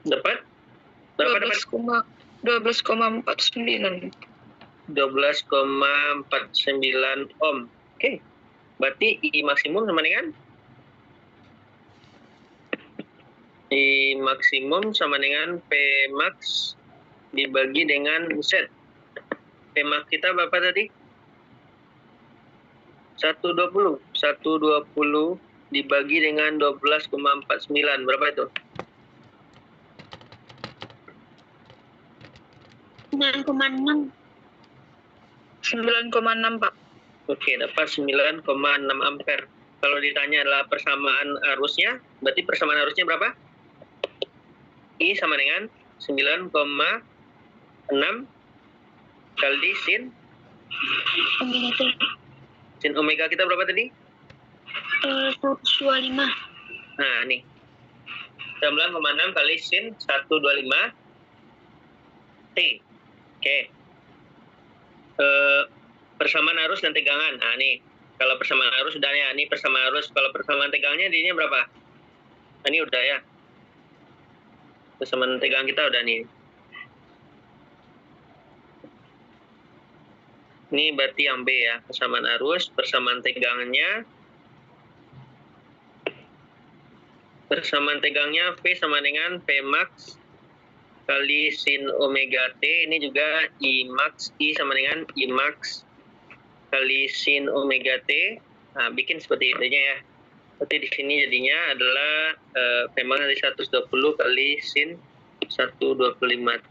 Dapat? Berapa dapat? 12,49. 12,49 ohm. Oke. Berarti I maksimum sama dengan? I maksimum sama dengan P max dibagi dengan Z. P max kita berapa tadi? 120. 120 dibagi dengan 12,49. Berapa itu? 9,6. 9,6, Pak. Oke, dapat 9,6 ampere. Kalau ditanya adalah persamaan arusnya, berarti persamaan arusnya berapa? I sama dengan 9,6 kali sin. Omega T. Sin omega kita berapa tadi? 125. Nah, nih. 9,6 kali sin 125 T. Oke. Persamaan arus dan tegangan. Nah, nih. Kalau persamaan arus sudah ya. Ini persamaan arus. Kalau persamaan tegangnya dirinya berapa? Nah, ini udah ya. Persamaan tegangan kita udah nih. Ini berarti yang B ya. Persamaan arus, persamaan tegangannya. Persamaan tegangnya V sama dengan P max kali sin omega T. Ini juga I max, I sama dengan I max kali sin omega T. Nah, bikin seperti itu ya. Berarti di sini jadinya adalah P max dari 120 kali sin 125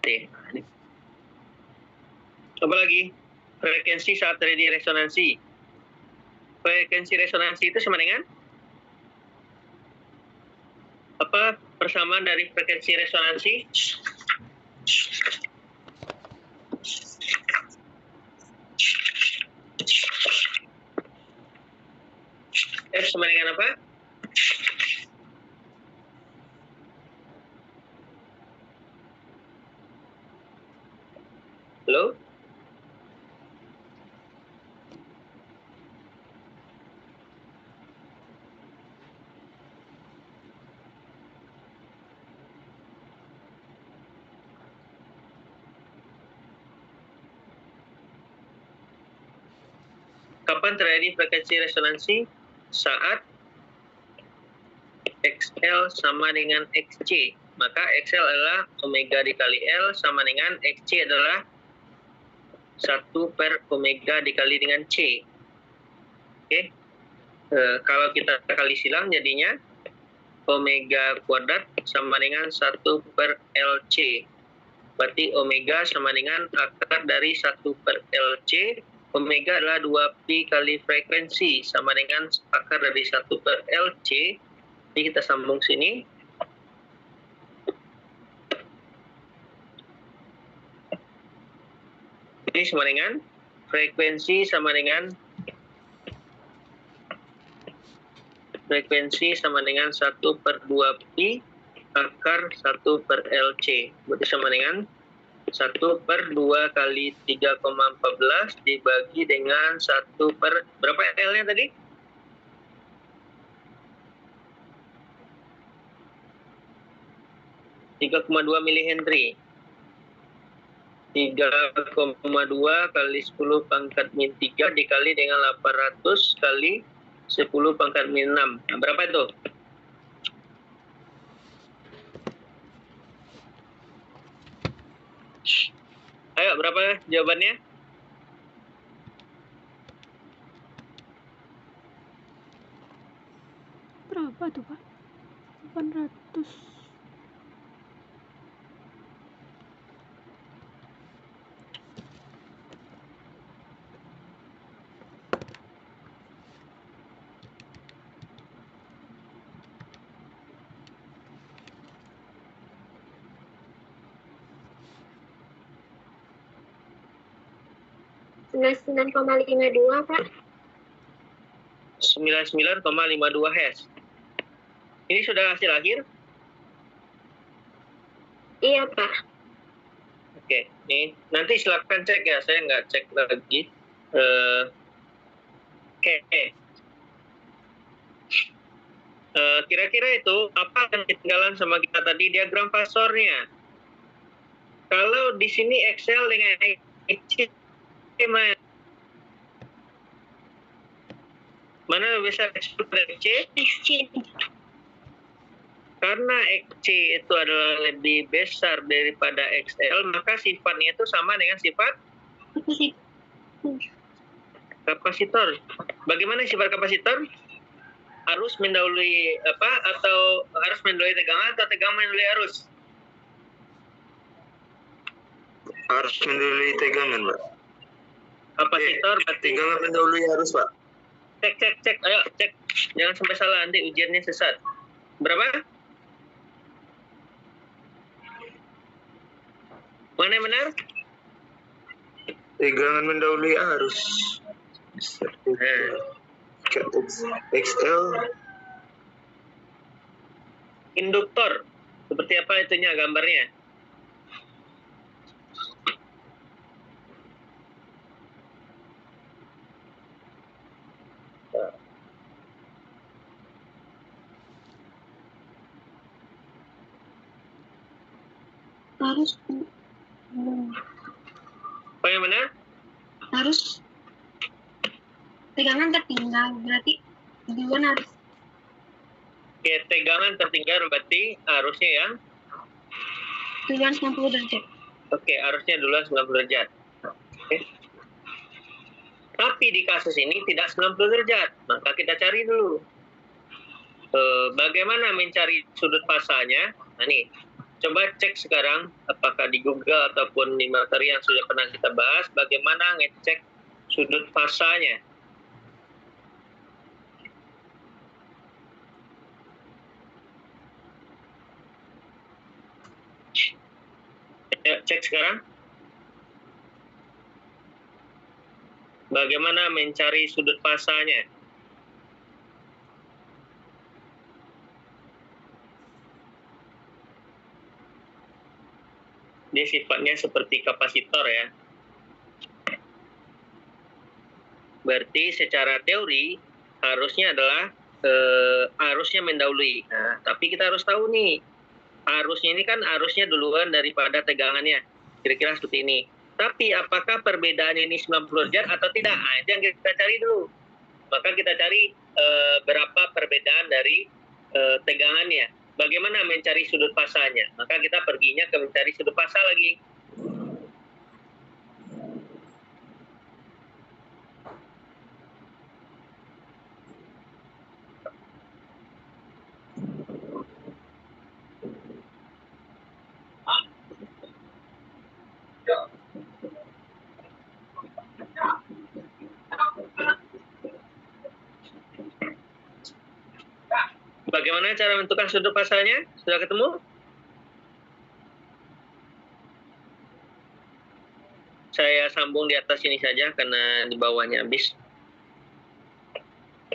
T. Nah, ini. Apa lagi? Frekuensi saat terjadi resonansi. Frekuensi resonansi itu sama dengan apa persamaan dari frekuensi resonansi? F sama dengan apa? Halo? Kapan terjadi frekuensi resonansi? Saat XL sama dengan XC. Maka XL adalah omega dikali L sama dengan XC adalah 1 per omega dikali dengan C. Oke. Kalau kita kali silang jadinya omega kuadrat sama dengan 1 per LC. Berarti omega sama dengan akar dari 1 per LC. Omega adalah 2pi kali frekuensi sama dengan akar dari 1 per LC. Jadi kita sambung sini. Ini sama dengan frekuensi sama dengan 1 per 2pi akar 1 per LC. Berarti sama dengan 1 per 2 kali 3,14 dibagi dengan 1 per... Berapa L-nya tadi? 3,2 milihenry. 3,2 kali 10 pangkat min 3 dikali dengan 800 kali 10 pangkat min 6. Nah, berapa itu? Ayo, berapa jawabannya? Berapa tuh, Pak? 800. 99,52, Pak. 99,52 Hz. Ini sudah hasil akhir? Iya, Pak. Oke, nih nanti silakan cek ya, saya nggak cek lagi. Oke. Kira-kira itu apa yang ketinggalan sama kita tadi diagram fasornya? Kalau di sini Excel dengan XC mana bisa Excel pada XC? Exchange. Karena XC itu adalah lebih besar daripada XL, maka sifatnya itu sama dengan sifat Apa sih? kapasitor. Bagaimana sifat kapasitor? Arus mendahului apa? Atau arus mendahului tegangan atau tegangan mendahului arus? Harus mendahului tegangan, Pak. Kapasitor berarti Tegangan mendahului arus, Pak. cek. Ayo cek. Jangan sampai salah nanti ujiannya sesat. Berapa? Mana yang benar? Tegangan mendahului arus. XL. Induktor. Seperti apa itunya gambarnya? Harus Apa yang benar? harus tegangan tertinggal, berarti duluan harus Oke, tegangan tertinggal berarti arusnya yang duluan 90 derajat. oke, arusnya duluan 90 derajat. Oke. Tapi di kasus ini tidak 90 derajat, maka kita cari dulu. Bagaimana mencari sudut pasanya? Nah nih, coba cek sekarang apakah di Google ataupun di materi yang sudah pernah kita bahas, bagaimana ngecek sudut pasanya. Ayo, cek sekarang. Bagaimana mencari sudut pasanya? Dia sifatnya seperti kapasitor ya. Berarti secara teori harusnya adalah arusnya mendahului. Nah, tapi kita harus tahu nih, arusnya ini kan arusnya duluan daripada tegangannya. Kira-kira seperti ini. Tapi apakah perbedaannya ini 90 derajat atau tidak? Nah, itu yang kita cari dulu. Maka kita cari berapa perbedaan dari tegangannya. Bagaimana mencari sudut pasanya? Maka kita perginya ke mencari sudut pasa lagi. Bagaimana cara menentukan sudut pasanya? Sudah ketemu? Saya sambung di atas ini saja karena di bawahnya habis.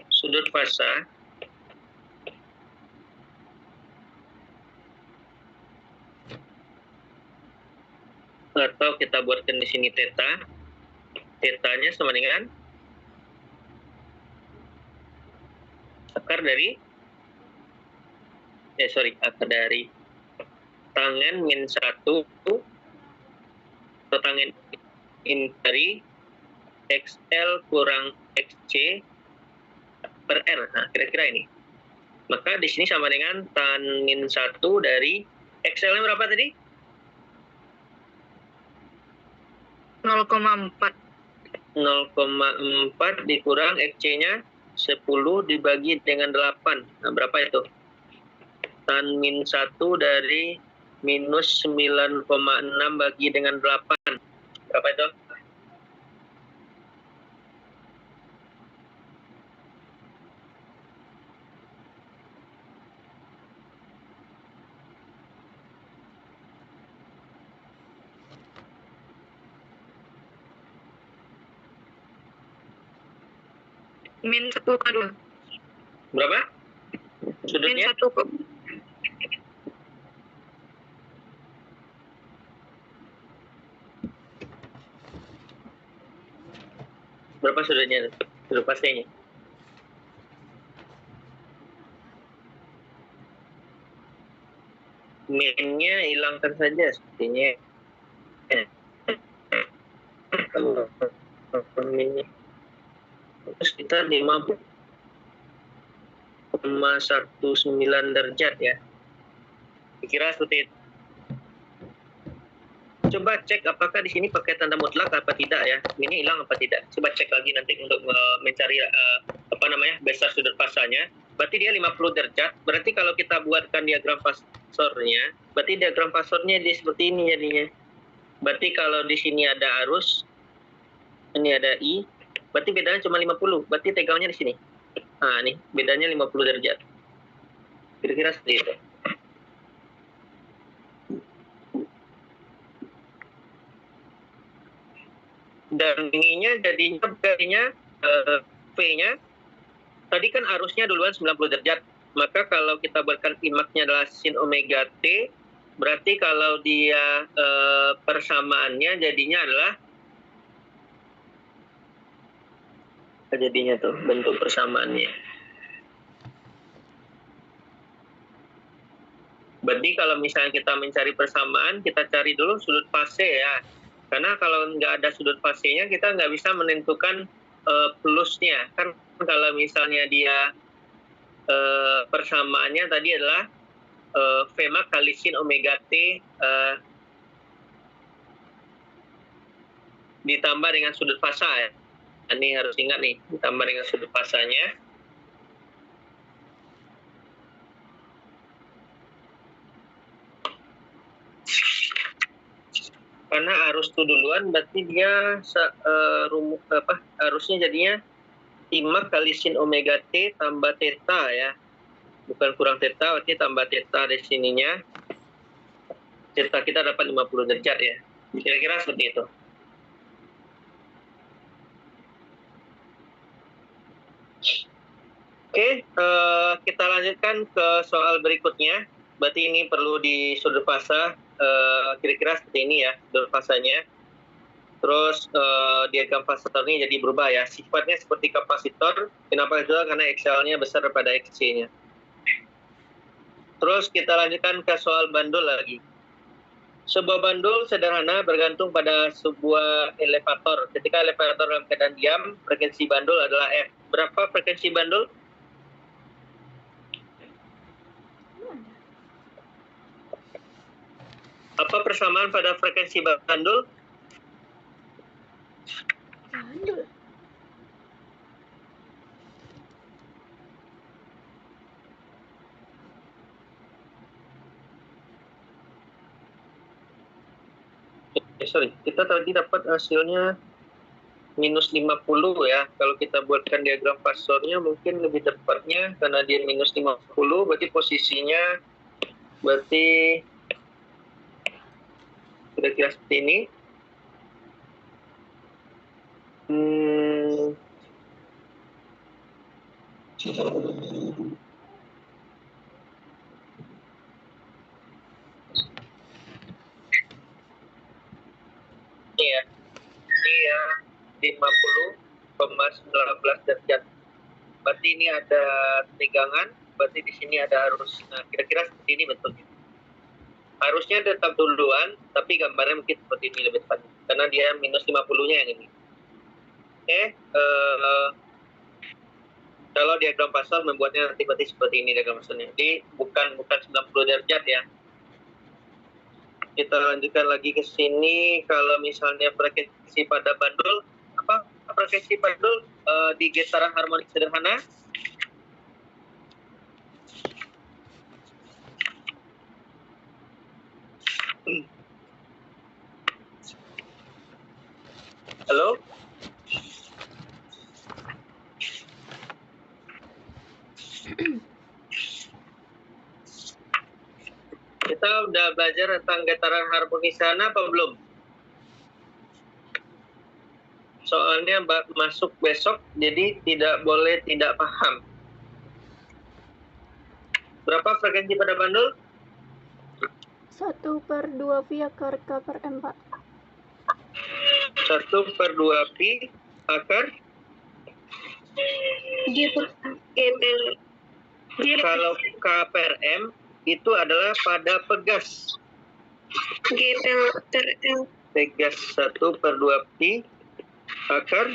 Sudut fasa atau kita buatkan di sini theta. Theta-nya sama dengan akar dari akar dari tangan min 1 atau tangan in dari XL kurang XC per R. Nah, kira-kira ini. Maka di sini sama dengan tan min 1 dari XL-nya berapa tadi? 0,4. 0,4 dikurang XC-nya 10 dibagi dengan 8. Nah, berapa itu? Tan min 1 dari minus 9,6 bagi dengan 8. Berapa itu? Min 1/2. Berapa? Min Sudutnya? 1 kok. Berapa sudutnya? Sudut pasenya. Minnya hilangkan saja sepertinya. Minnya sekitar 50,19 derajat ya. Kira seperti itu. Coba cek apakah di sini pakai tanda mutlak apa tidak ya. Ini hilang apa tidak. Coba cek lagi nanti untuk mencari besar sudut pasanya. Berarti dia 50 derajat. Berarti kalau kita buatkan diagram fasornya, berarti diagram fasornya dia seperti ini jadinya. Berarti kalau di sini ada arus, ini ada I, berarti bedanya cuma 50. Berarti tegangnya di sini. Nah, nih bedanya 50 derajat. Kira-kira seperti itu. Dan ininya jadinya V-nya tadi kan arusnya duluan 90 derajat. Maka kalau kita buatkan imaknya adalah sin omega T, berarti kalau dia persamaannya jadinya adalah jadinya tuh bentuk persamaannya. Berarti kalau misalnya kita mencari persamaan, kita cari dulu sudut fase ya. Karena kalau nggak ada sudut fasenya, kita nggak bisa menentukan plusnya. Kan kalau misalnya dia persamaannya tadi adalah Vmax kali sin omega T ditambah dengan sudut fasa ya. Ini harus ingat nih, ditambah dengan sudut fasanya. Karena arus itu duluan, berarti dia arusnya jadinya imak kali sin omega T tambah theta ya. Bukan kurang theta, berarti tambah theta di sininya. Theta kita dapat 50 derajat ya. Kira-kira seperti itu. Oke, kita lanjutkan ke soal berikutnya. Berarti ini perlu di sudut fasa. Kira-kira seperti ini ya sudut fasanya. Terus diagram fasatornya jadi berubah ya. Sifatnya seperti kapasitor. Kenapa itu? Karena XL-nya besar daripada XC-nya. Terus kita lanjutkan ke soal bandul lagi. Sebuah bandul sederhana bergantung pada sebuah elevator. Ketika elevator dalam keadaan diam, frekuensi bandul adalah F. Berapa frekuensi bandul? Apa persamaan pada frekuensi bandul? Bandul. Sorry, kita tadi dapat hasilnya minus 50 ya. Kalau kita buatkan diagram fasornya mungkin lebih tepatnya karena dia minus 50, berarti posisinya berarti kira-kira seperti ini. Ini ya, ini ya 50,19 derajat. Berarti ini ada tegangan, berarti di sini ada arus. Nah, kira-kira seperti ini bentuknya. Harusnya tetap duluan, tapi gambarnya mungkin seperti ini lebih tepat. Karena dia minus 50-nya yang ini. Oke, kalau diagram fasor membuatnya nanti berarti seperti ini diagram fasornya. Jadi bukan 90 derajat ya. Kita lanjutkan lagi ke sini. Kalau misalnya frekuensi pada bandul, apa frekuensi bandul di getaran harmonik sederhana? Halo? Kita udah belajar tentang getaran harmonik sana apa belum? soalnya masuk besok, jadi tidak boleh tidak paham. Berapa frekuensi pada bandul? 1/2 pi akar K per M, Pak. 1/2 pi akar. G per Kalau K per M itu adalah pada pegas. G per L. Pegas 1/2 pi akar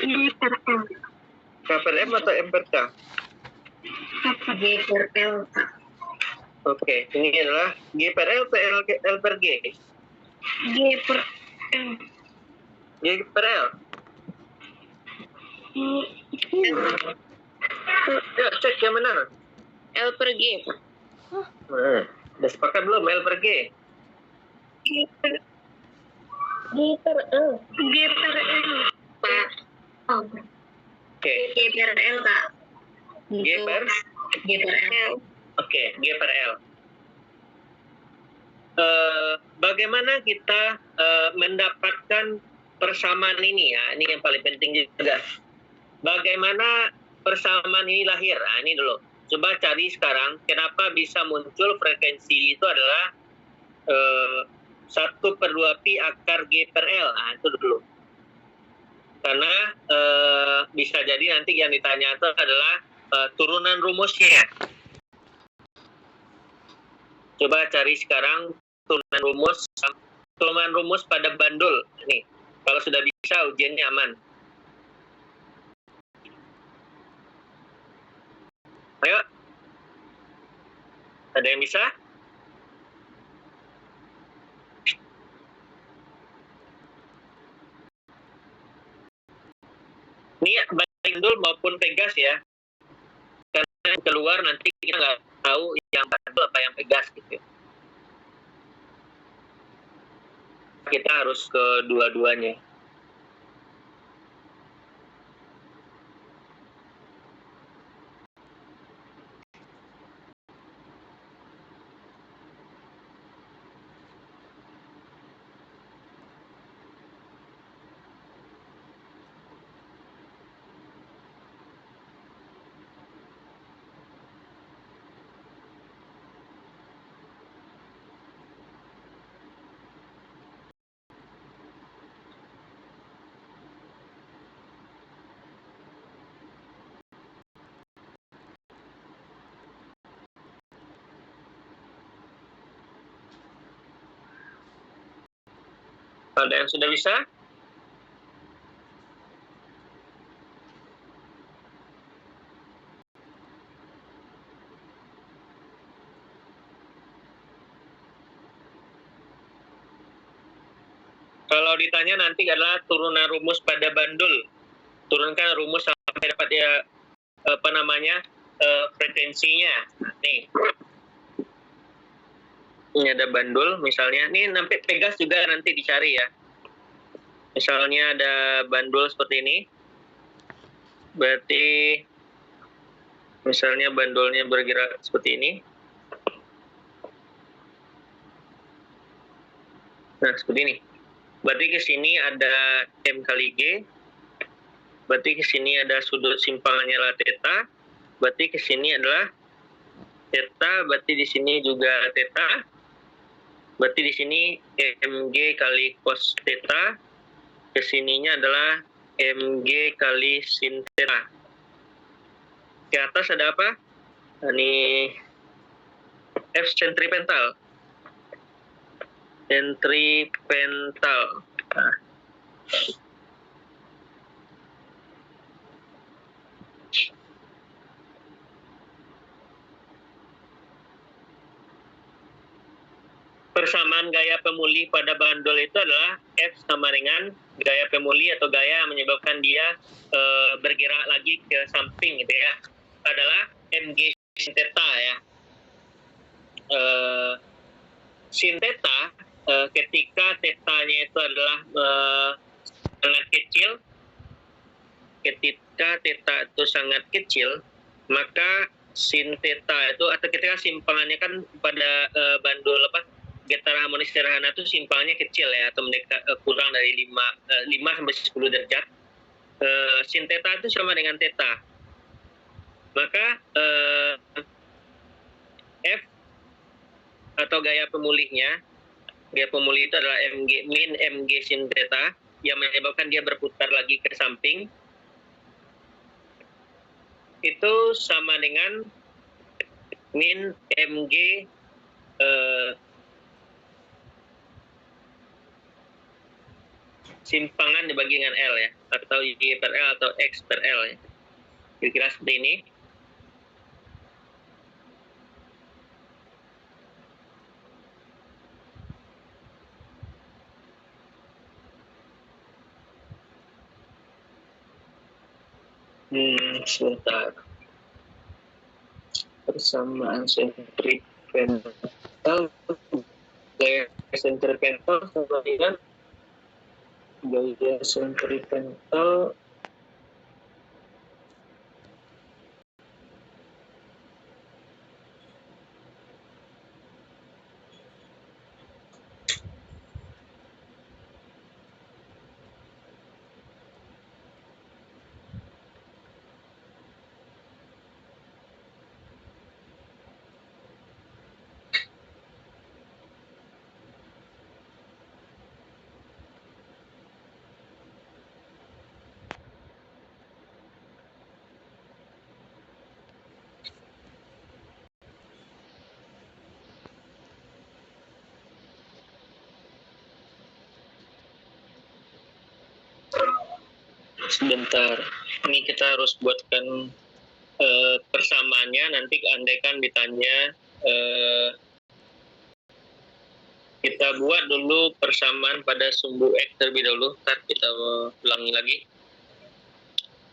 G per L. K per M atau M per K? G per L. Oke, ini adalah G per L atau L per G? G per L. G per L. Ya, cek yang benar. L per G. Nah, udah sepakat belum L per G? G per L. G per L. Pak. Oh. Oke, G per L, Pak. G per G per L. Oke, G per L. Bagaimana kita mendapatkan persamaan ini ya? Ini yang paling penting juga. Bagaimana persamaan ini lahir? Nah, ini dulu. Coba cari sekarang kenapa bisa muncul frekuensi itu adalah 1/2 pi akar G per L. Nah, itu dulu. Karena bisa jadi nanti yang ditanya itu adalah turunan rumusnya. Coba cari sekarang turunan rumus pada bandul. Nih, kalau sudah bisa ujiannya aman. Ayo. Ada yang bisa? Ini baik bandul maupun pegas ya. Karena yang keluar nanti kita nggak tahu yang bandul apa yang pegas gitu. Kita harus ke dua-duanya. Ada yang sudah bisa? Kalau ditanya nanti adalah turunan rumus pada bandul. Turunkan rumus sampai dapat ya frekuensinya. Nih. Ini ada bandul misalnya. Ini sampai pegas juga nanti dicari ya. Misalnya ada bandul seperti ini. Berarti misalnya bandulnya bergerak seperti ini. Nah, seperti ini. Berarti ke sini ada M kali G. Berarti ke sini ada sudut simpangannya adalah theta. Berarti ke sini adalah theta, berarti di sini juga theta. Berarti di sini MG kali cos theta. Ke sininya adalah MG kali sin theta. Ke atas ada apa? Ini F sentripetal. Sentripetal. Nah. Persamaan gaya pemulih pada bandul itu adalah F sama dengan gaya pemulih atau gaya yang menyebabkan dia bergerak lagi ke samping gitu ya, adalah Mg sin theta ya. Sin theta ketika tetanya itu adalah sangat kecil, ketika theta itu sangat kecil, maka sin theta itu atau ketika simpangannya kan pada bandul getaran harmonis sederhana itu simpangnya kecil ya, atau kurang dari 5 sampai 10 derajat. Sin theta itu sama dengan theta. Maka F atau gaya pemulihnya, gaya pemulih itu adalah min mg sin theta, yang menyebabkan dia berputar lagi ke samping. Itu sama dengan min mg simpangan dibagi dengan L ya, atau Y per L atau X per L ya. Kira-kira seperti ini. Sebentar. Persamaan sentripetal, gaya sentripetal sama dengan gaya sentripetal sebentar. Ini kita harus buatkan persamaannya. Nanti andaikan ditanya, kita buat dulu persamaan pada sumbu X terlebih dahulu. Ntar kita ulangi lagi.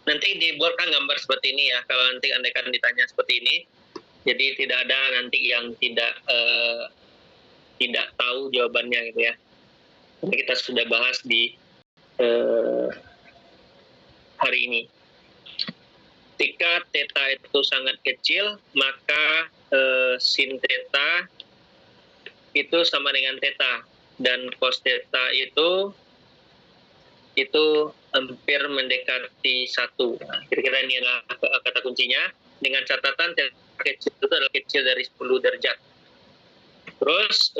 Nanti dibuatkan gambar seperti ini ya. Kalau nanti andaikan ditanya seperti ini, jadi tidak ada nanti yang tidak tahu jawabannya gitu ya. Ini kita sudah bahas di hari ini. Ketika theta itu sangat kecil, maka sin theta itu sama dengan theta, dan cos theta itu hampir mendekati 1. Nah, kira-kira ini adalah kata kuncinya, dengan catatan theta kecil itu adalah kecil dari 10 derajat. Terus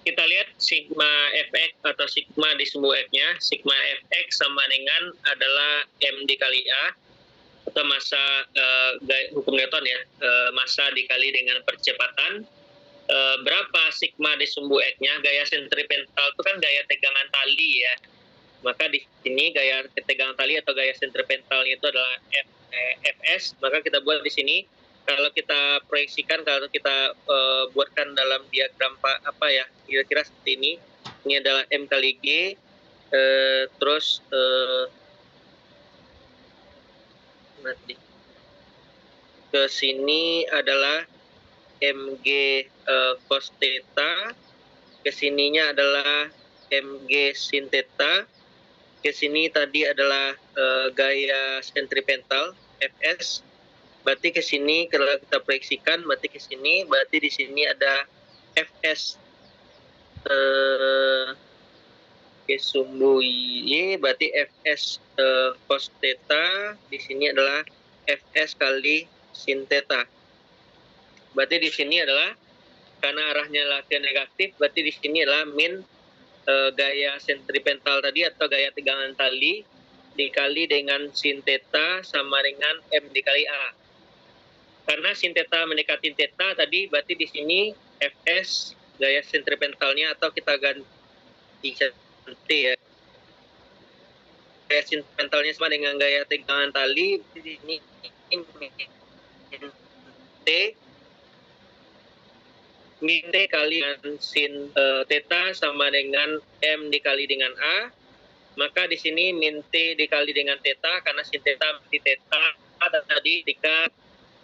kita lihat sigma fx atau sigma di sumbu F-nya. Sigma fx sama dengan adalah M dikali A, atau massa hukum Newton ya, massa dikali dengan percepatan. Berapa sigma di sumbu X-nya? Gaya sentripetal itu kan gaya tegangan tali ya. Maka di sini gaya tegangan tali atau gaya sentripetalnya itu adalah Fs. Maka kita buat di sini. Kalau kita proyeksikan, kalau kita buatkan dalam diagram apa ya, kira-kira seperti ini. Ini adalah M kali G, terus ke sini adalah Mg cos theta, ke sininya adalah Mg sin theta, ke sini tadi adalah gaya sentripetal Fs. Berarti ke sini kalau kita proyeksikan, berarti ke sini, berarti di sini ada Fs ke sumbu Y, berarti Fs cos theta, di sini adalah Fs kali sin theta. Berarti di sini adalah, karena arahnya latihan negatif, berarti di sini adalah min gaya sentripetal tadi atau gaya tegangan tali dikali dengan sin theta sama dengan M dikali A. Karena sin theta mendekati theta tadi, berarti di sini Fs gaya sentripetalnya, atau kita ganti ya, gaya sentripetalnya sama dengan gaya tegangan tali. Di sini min T kali dengan sin theta sama dengan M dikali dengan A. Maka di sini min T dikali dengan theta, karena sin theta berarti theta, dan tadi jika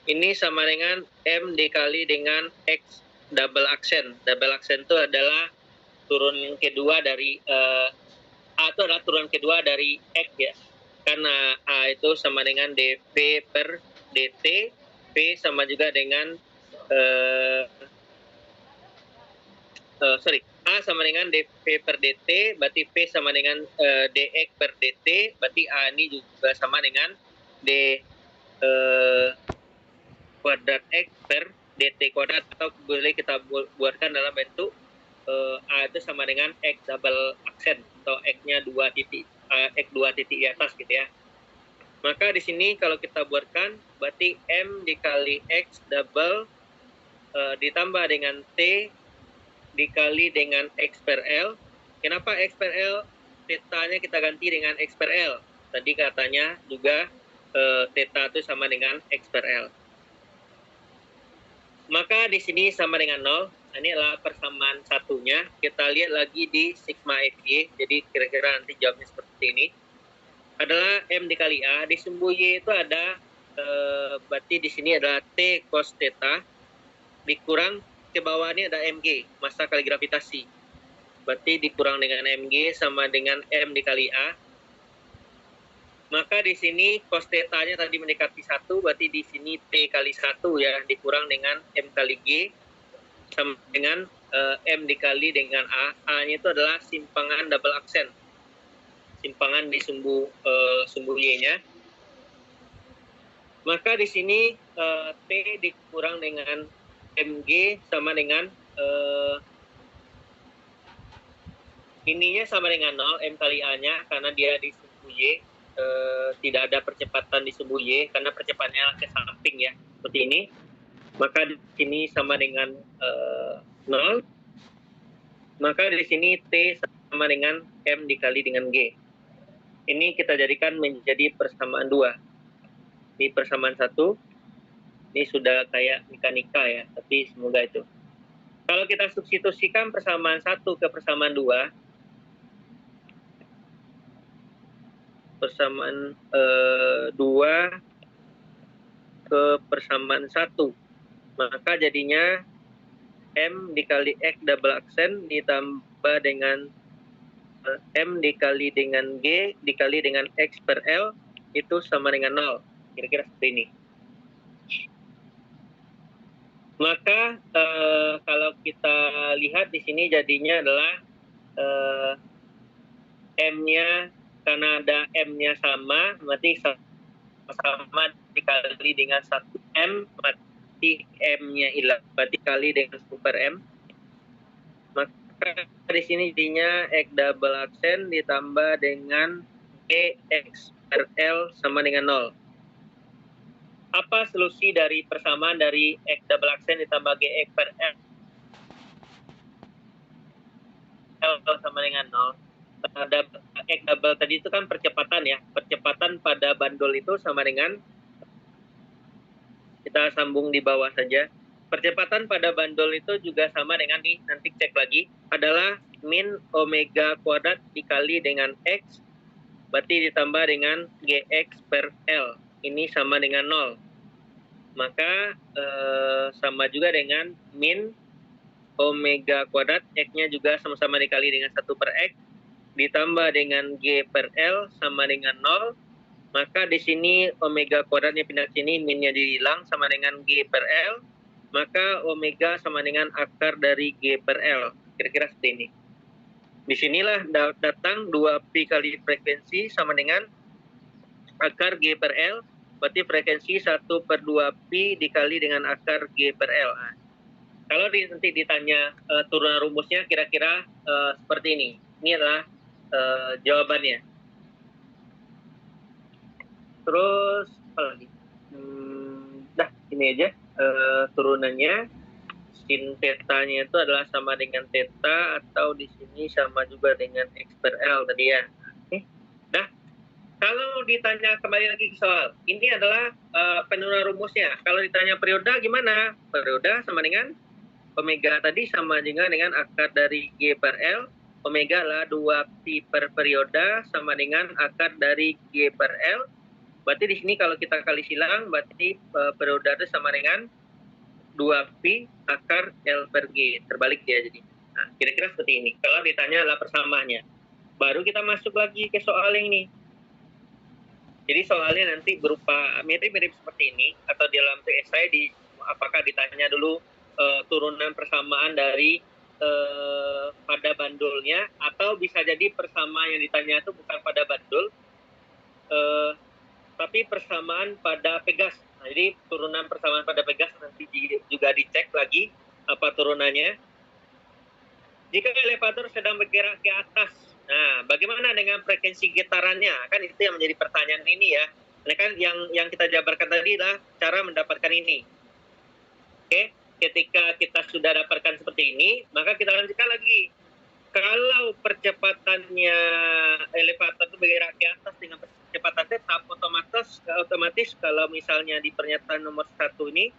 ini sama dengan M dikali dengan X double aksen. Double aksen itu adalah turun kedua dari A itu adalah turun kedua dari X ya. Karena A itu sama dengan dV per dt, V sama juga dengan A sama dengan dP per dt, berarti P sama dengan dx per dt, berarti A ini juga sama dengan d kuadrat x per dt kuadrat, atau boleh kita buatkan dalam bentuk A itu sama dengan x double aksen, atau x-nya 2 titik, x 2 titik di atas gitu ya. Maka di sini kalau kita buatkan, berarti M dikali X double ditambah dengan T dikali dengan X per L. Kenapa X per L? Theta-nya kita ganti dengan X per L. Tadi katanya juga theta itu sama dengan X per L. Maka di sini sama dengan 0. Ini adalah persamaan satunya. Kita lihat lagi di sigma FY. Jadi kira-kira nanti jawabnya seperti ini. Adalah M dikali A, di sumbu Y itu ada, berarti di sini adalah T cos theta, dikurang ke bawah ini ada MG, massa kali gravitasi. Berarti dikurang dengan MG sama dengan M dikali A. Maka di sini cos theta-nya tadi mendekati 1, berarti di sini T kali 1 ya, dikurang dengan M kali G, sama dengan M dikali dengan A. A-nya itu adalah simpangan double aksen, simpangan di sumbu Y-nya. Maka di sini T dikurang dengan MG sama dengan ininya sama dengan 0, M kali A-nya, karena dia di sumbu Y. Tidak ada percepatan di sumbu Y karena percepatannya ke samping ya, seperti ini. Maka di sini sama dengan 0. Maka di sini T sama dengan M dikali dengan G. Ini kita jadikan menjadi persamaan 2. Ini persamaan 1. Ini sudah kayak mekanika ya, tapi semoga itu. Kalau kita substitusikan persamaan 1 ke persamaan 2, persamaan 2 ke persamaan 1, maka jadinya M dikali X double aksen ditambah dengan M dikali dengan G dikali dengan X per L itu sama dengan 0. Kira-kira seperti ini. Maka kalau kita lihat di sini jadinya adalah M-nya, karena ada M-nya sama, berarti sama dikali dengan 1M, berarti M-nya hilang, berarti kali dengan super M. Maka di sini jadinya X double aksen ditambah dengan X per L sama dengan 0. Apa solusi dari persamaan dari X double aksen ditambah GX per L sama dengan 0? X double tadi itu kan percepatan ya. Percepatan pada bandul itu sama dengan, kita sambung di bawah saja. Percepatan pada bandul itu juga sama dengan, nanti cek lagi, adalah min omega kuadrat dikali dengan X, berarti ditambah dengan GX per L. Ini sama dengan 0. Maka sama juga dengan min omega kuadrat, X-nya juga sama-sama dikali dengan 1 per X, ditambah dengan G per L sama dengan 0. Maka di sini omega kuadratnya pindah ke sini, minnya dihilang sama dengan G per L. Maka omega sama dengan akar dari G per L. Kira-kira seperti ini. Disinilah datang 2pi kali frekuensi sama dengan akar G per L. Berarti frekuensi 1 per 2pi dikali dengan akar G per L. Nah, kalau nanti ditanya turunan rumusnya kira-kira seperti ini. Ini adalah jawabannya. Terus apa lagi? Ini aja turunannya. Sin theta-nya itu adalah sama dengan theta, atau di sini sama juga dengan X per L tadi ya. Kalau ditanya kembali lagi ke soal, ini adalah penurunan rumusnya. Kalau ditanya periode gimana? Periode sama dengan omega tadi sama juga dengan akar dari G per L. Omega adalah 2pi per periode sama dengan akar dari G per L. Berarti di sini kalau kita kali silang, berarti periode itu sama dengan 2pi akar L per G. Terbalik ya jadi. Nah, kira-kira seperti ini. Kalau ditanya adalah persamaannya. Baru kita masuk lagi ke soal yang ini. Jadi soalnya nanti berupa mirip-mirip seperti ini, atau di dalam esai apakah ditanya dulu turunan persamaan dari pada bandulnya, atau bisa jadi persamaan yang ditanya itu bukan pada bandul, tapi persamaan pada pegas. Nah, jadi turunan persamaan pada pegas nanti juga dicek lagi apa turunannya. Jika elevator sedang bergerak ke atas, nah bagaimana dengan frekuensi getarannya? Kan itu yang menjadi pertanyaan ini ya. Nah, kan yang kita jabarkan tadi adalah cara mendapatkan ini. Oke, ketika kita sudah dapatkan seperti ini, maka kita lanjutkan lagi. Kalau percepatannya elevator itu bergerak ke atas dengan percepatan tetap, otomatis kalau misalnya di pernyataan nomor 1 ini,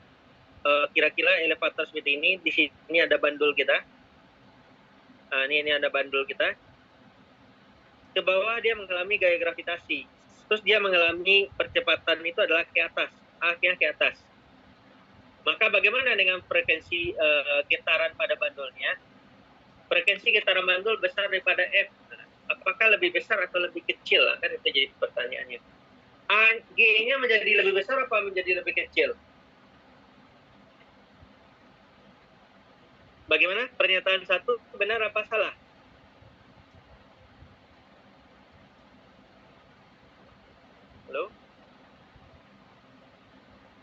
kira-kira elevator seperti ini, di sini ada bandul kita. Nah, ini ada bandul kita. Ke bawah dia mengalami gaya gravitasi. Terus dia mengalami percepatan itu adalah ke atas, akhirnya ke atas. Maka bagaimana dengan frekuensi getaran pada bandulnya? Frekuensi getaran bandul besar daripada F. Apakah lebih besar atau lebih kecil? Kan itu jadi pertanyaannya. G-nya menjadi lebih besar apa menjadi lebih kecil? Bagaimana? Pernyataan 1 benar apa salah? Halo?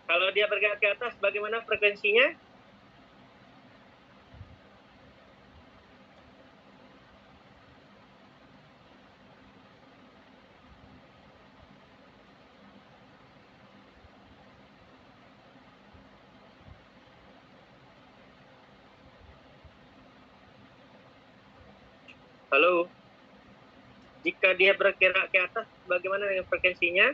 Kalau dia bergerak ke atas, bagaimana frekuensinya? Halo? Jika dia bergerak ke atas, bagaimana dengan frekuensinya?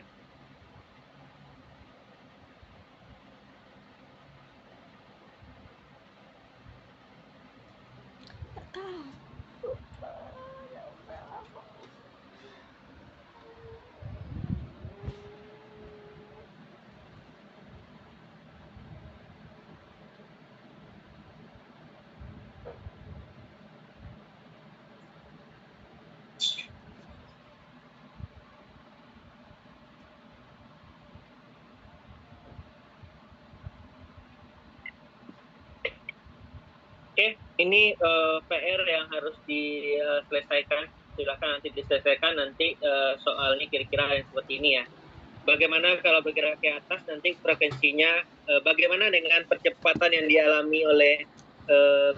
Oke, ini PR yang harus diselesaikan. Silakan nanti diselesaikan nanti soalnya kira-kira yang seperti ini ya. Bagaimana kalau bergerak ke atas nanti frekuensinya, bagaimana dengan percepatan yang dialami oleh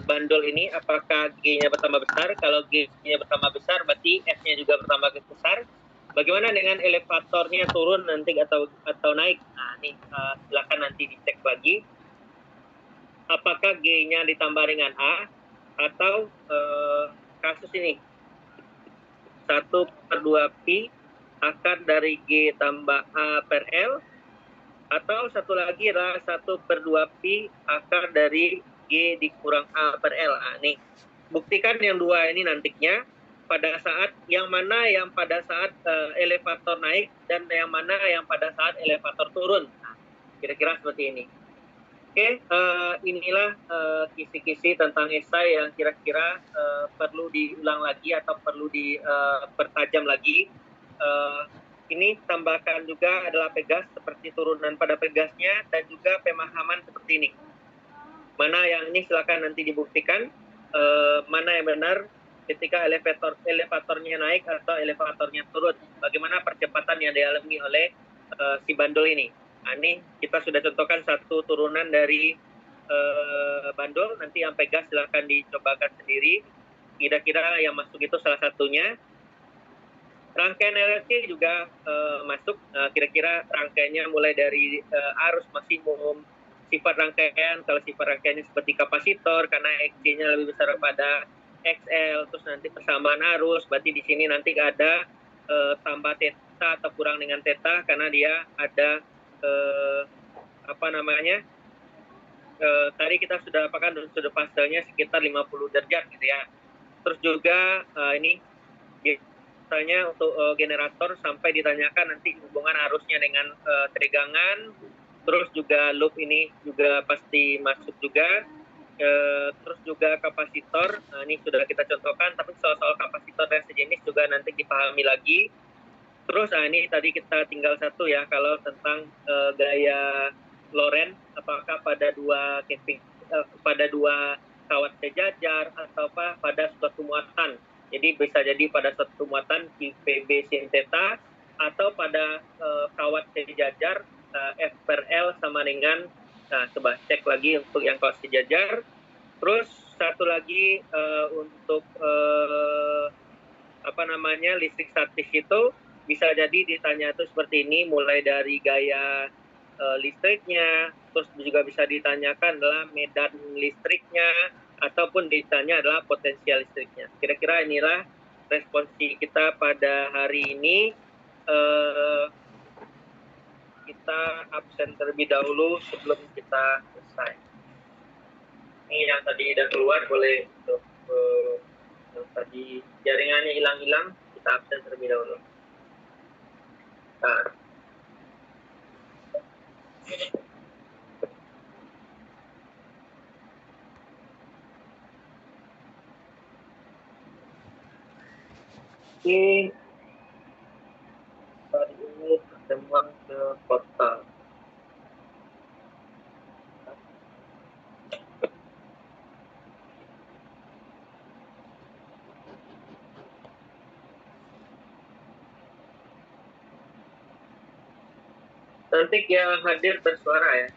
bandul ini, apakah G-nya bertambah besar? Kalau G-nya bertambah besar berarti F-nya juga bertambah besar. Bagaimana dengan elevatornya turun nanti atau naik? Nah, ini silakan nanti dicek lagi. Apakah G-nya ditambah dengan A atau kasus ini 1/2 pi akar dari G tambah A per L, atau satu lagi adalah 1/2 pi akar dari G dikurang A per L. Nah, nih buktikan yang dua ini nantinya pada saat yang mana yang pada saat elevator naik dan yang mana yang pada saat elevator turun. Nah, kira-kira seperti ini. Oke, inilah kisi-kisi tentang esai yang kira-kira perlu diulang lagi atau perlu dipertajam lagi. Ini tambahkan juga adalah pegas seperti turunan pada pegasnya dan juga pemahaman seperti ini. Mana yang ini silakan nanti dibuktikan, mana yang benar ketika elevatornya naik atau elevatornya turun. Bagaimana percepatan yang dialami oleh si bandul ini. Nah, ini kita sudah contohkan satu turunan dari bandul, nanti yang pegas silakan dicobakan sendiri. Kira-kira yang masuk itu salah satunya. Rangkaian LRT juga masuk, kira-kira rangkaiannya mulai dari arus maksimum, sifat rangkaian, kalau sifat rangkaiannya seperti kapasitor, karena X-nya lebih besar daripada XL, terus nanti persamaan arus, berarti di sini nanti ada tambah theta atau kurang dengan theta, karena dia ada tadi kita sudah apakan sudut fasenya sekitar 50 derajat gitu ya. Terus juga ini misalnya untuk generator sampai ditanyakan nanti hubungan arusnya dengan tegangan, terus juga loop ini juga pasti masuk juga, terus juga kapasitor. Nah, ini sudah kita contohkan, tapi soal-soal kapasitor dan sejenis juga nanti dipahami lagi. Terus ini tadi kita tinggal satu ya, kalau tentang gaya Loren, apakah pada dua pada dua kawat sejajar atau pada suatu muatan. Jadi bisa jadi pada suatu muatan PB sin theta atau pada kawat sejajar F per L sama dengan, nah coba cek lagi untuk yang kawat sejajar. Terus satu lagi untuk listrik statis itu bisa jadi ditanya tuh seperti ini, mulai dari gaya listriknya, terus juga bisa ditanyakan adalah medan listriknya, ataupun ditanya adalah potensial listriknya. Kira-kira inilah responsi kita pada hari ini. Kita absen terlebih dahulu sebelum kita selesai. Ini yang tadi udah keluar, boleh untuk yang tadi jaringannya hilang-hilang, kita absen terlebih dahulu. Nah. Oke, hari ini pertemuan ke kota. Nanti yang hadir bersuara ya.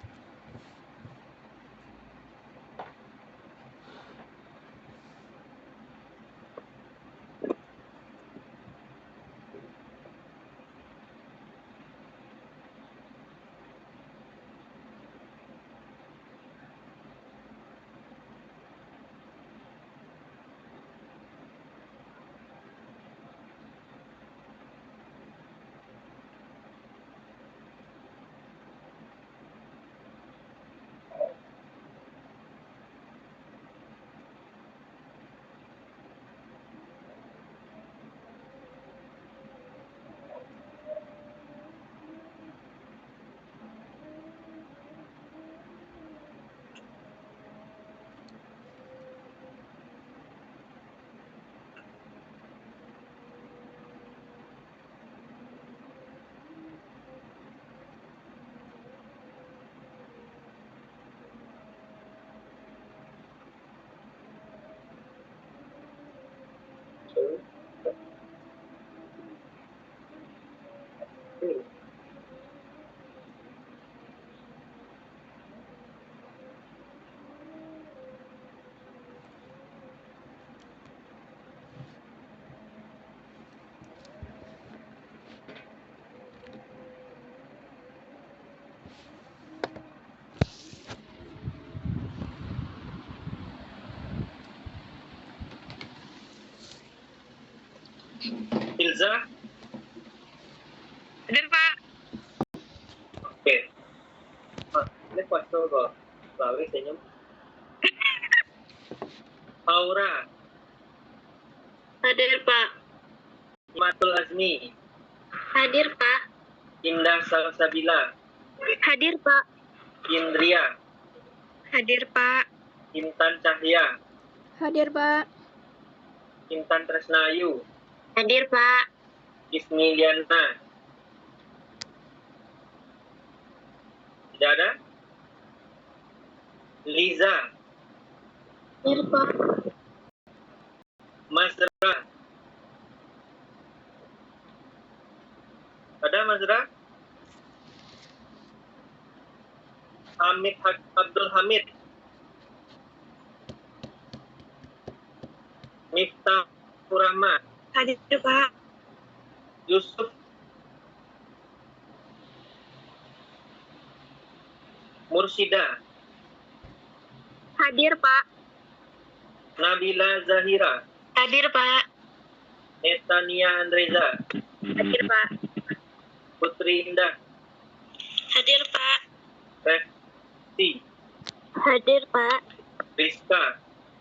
Ilza? Hadir, Pak. Oke. Ini puasa kok. Lalu senyum. Aura. Hadir, Pak. Matul Azmi. Hadir, Pak. Indah Salsabila. Hadir, Pak. Indria. Hadir, Pak. Intan Cahya. Hadir, Pak. Intan Tresnayu. Hadir, Pak. Ismiliana. Tidak ada? Liza. Hadir, Pak. Masra. Ada Masra? Abdul Hamid. Miftah Rahman. Hadir, Pak. Yusuf. Mursida. Hadir, Pak. Nabila Zahira. Hadir, Pak. Netania Andreza. Hadir, Pak. Putri Indah. Hadir, Pak. Resti. Hadir, Pak. Rizka.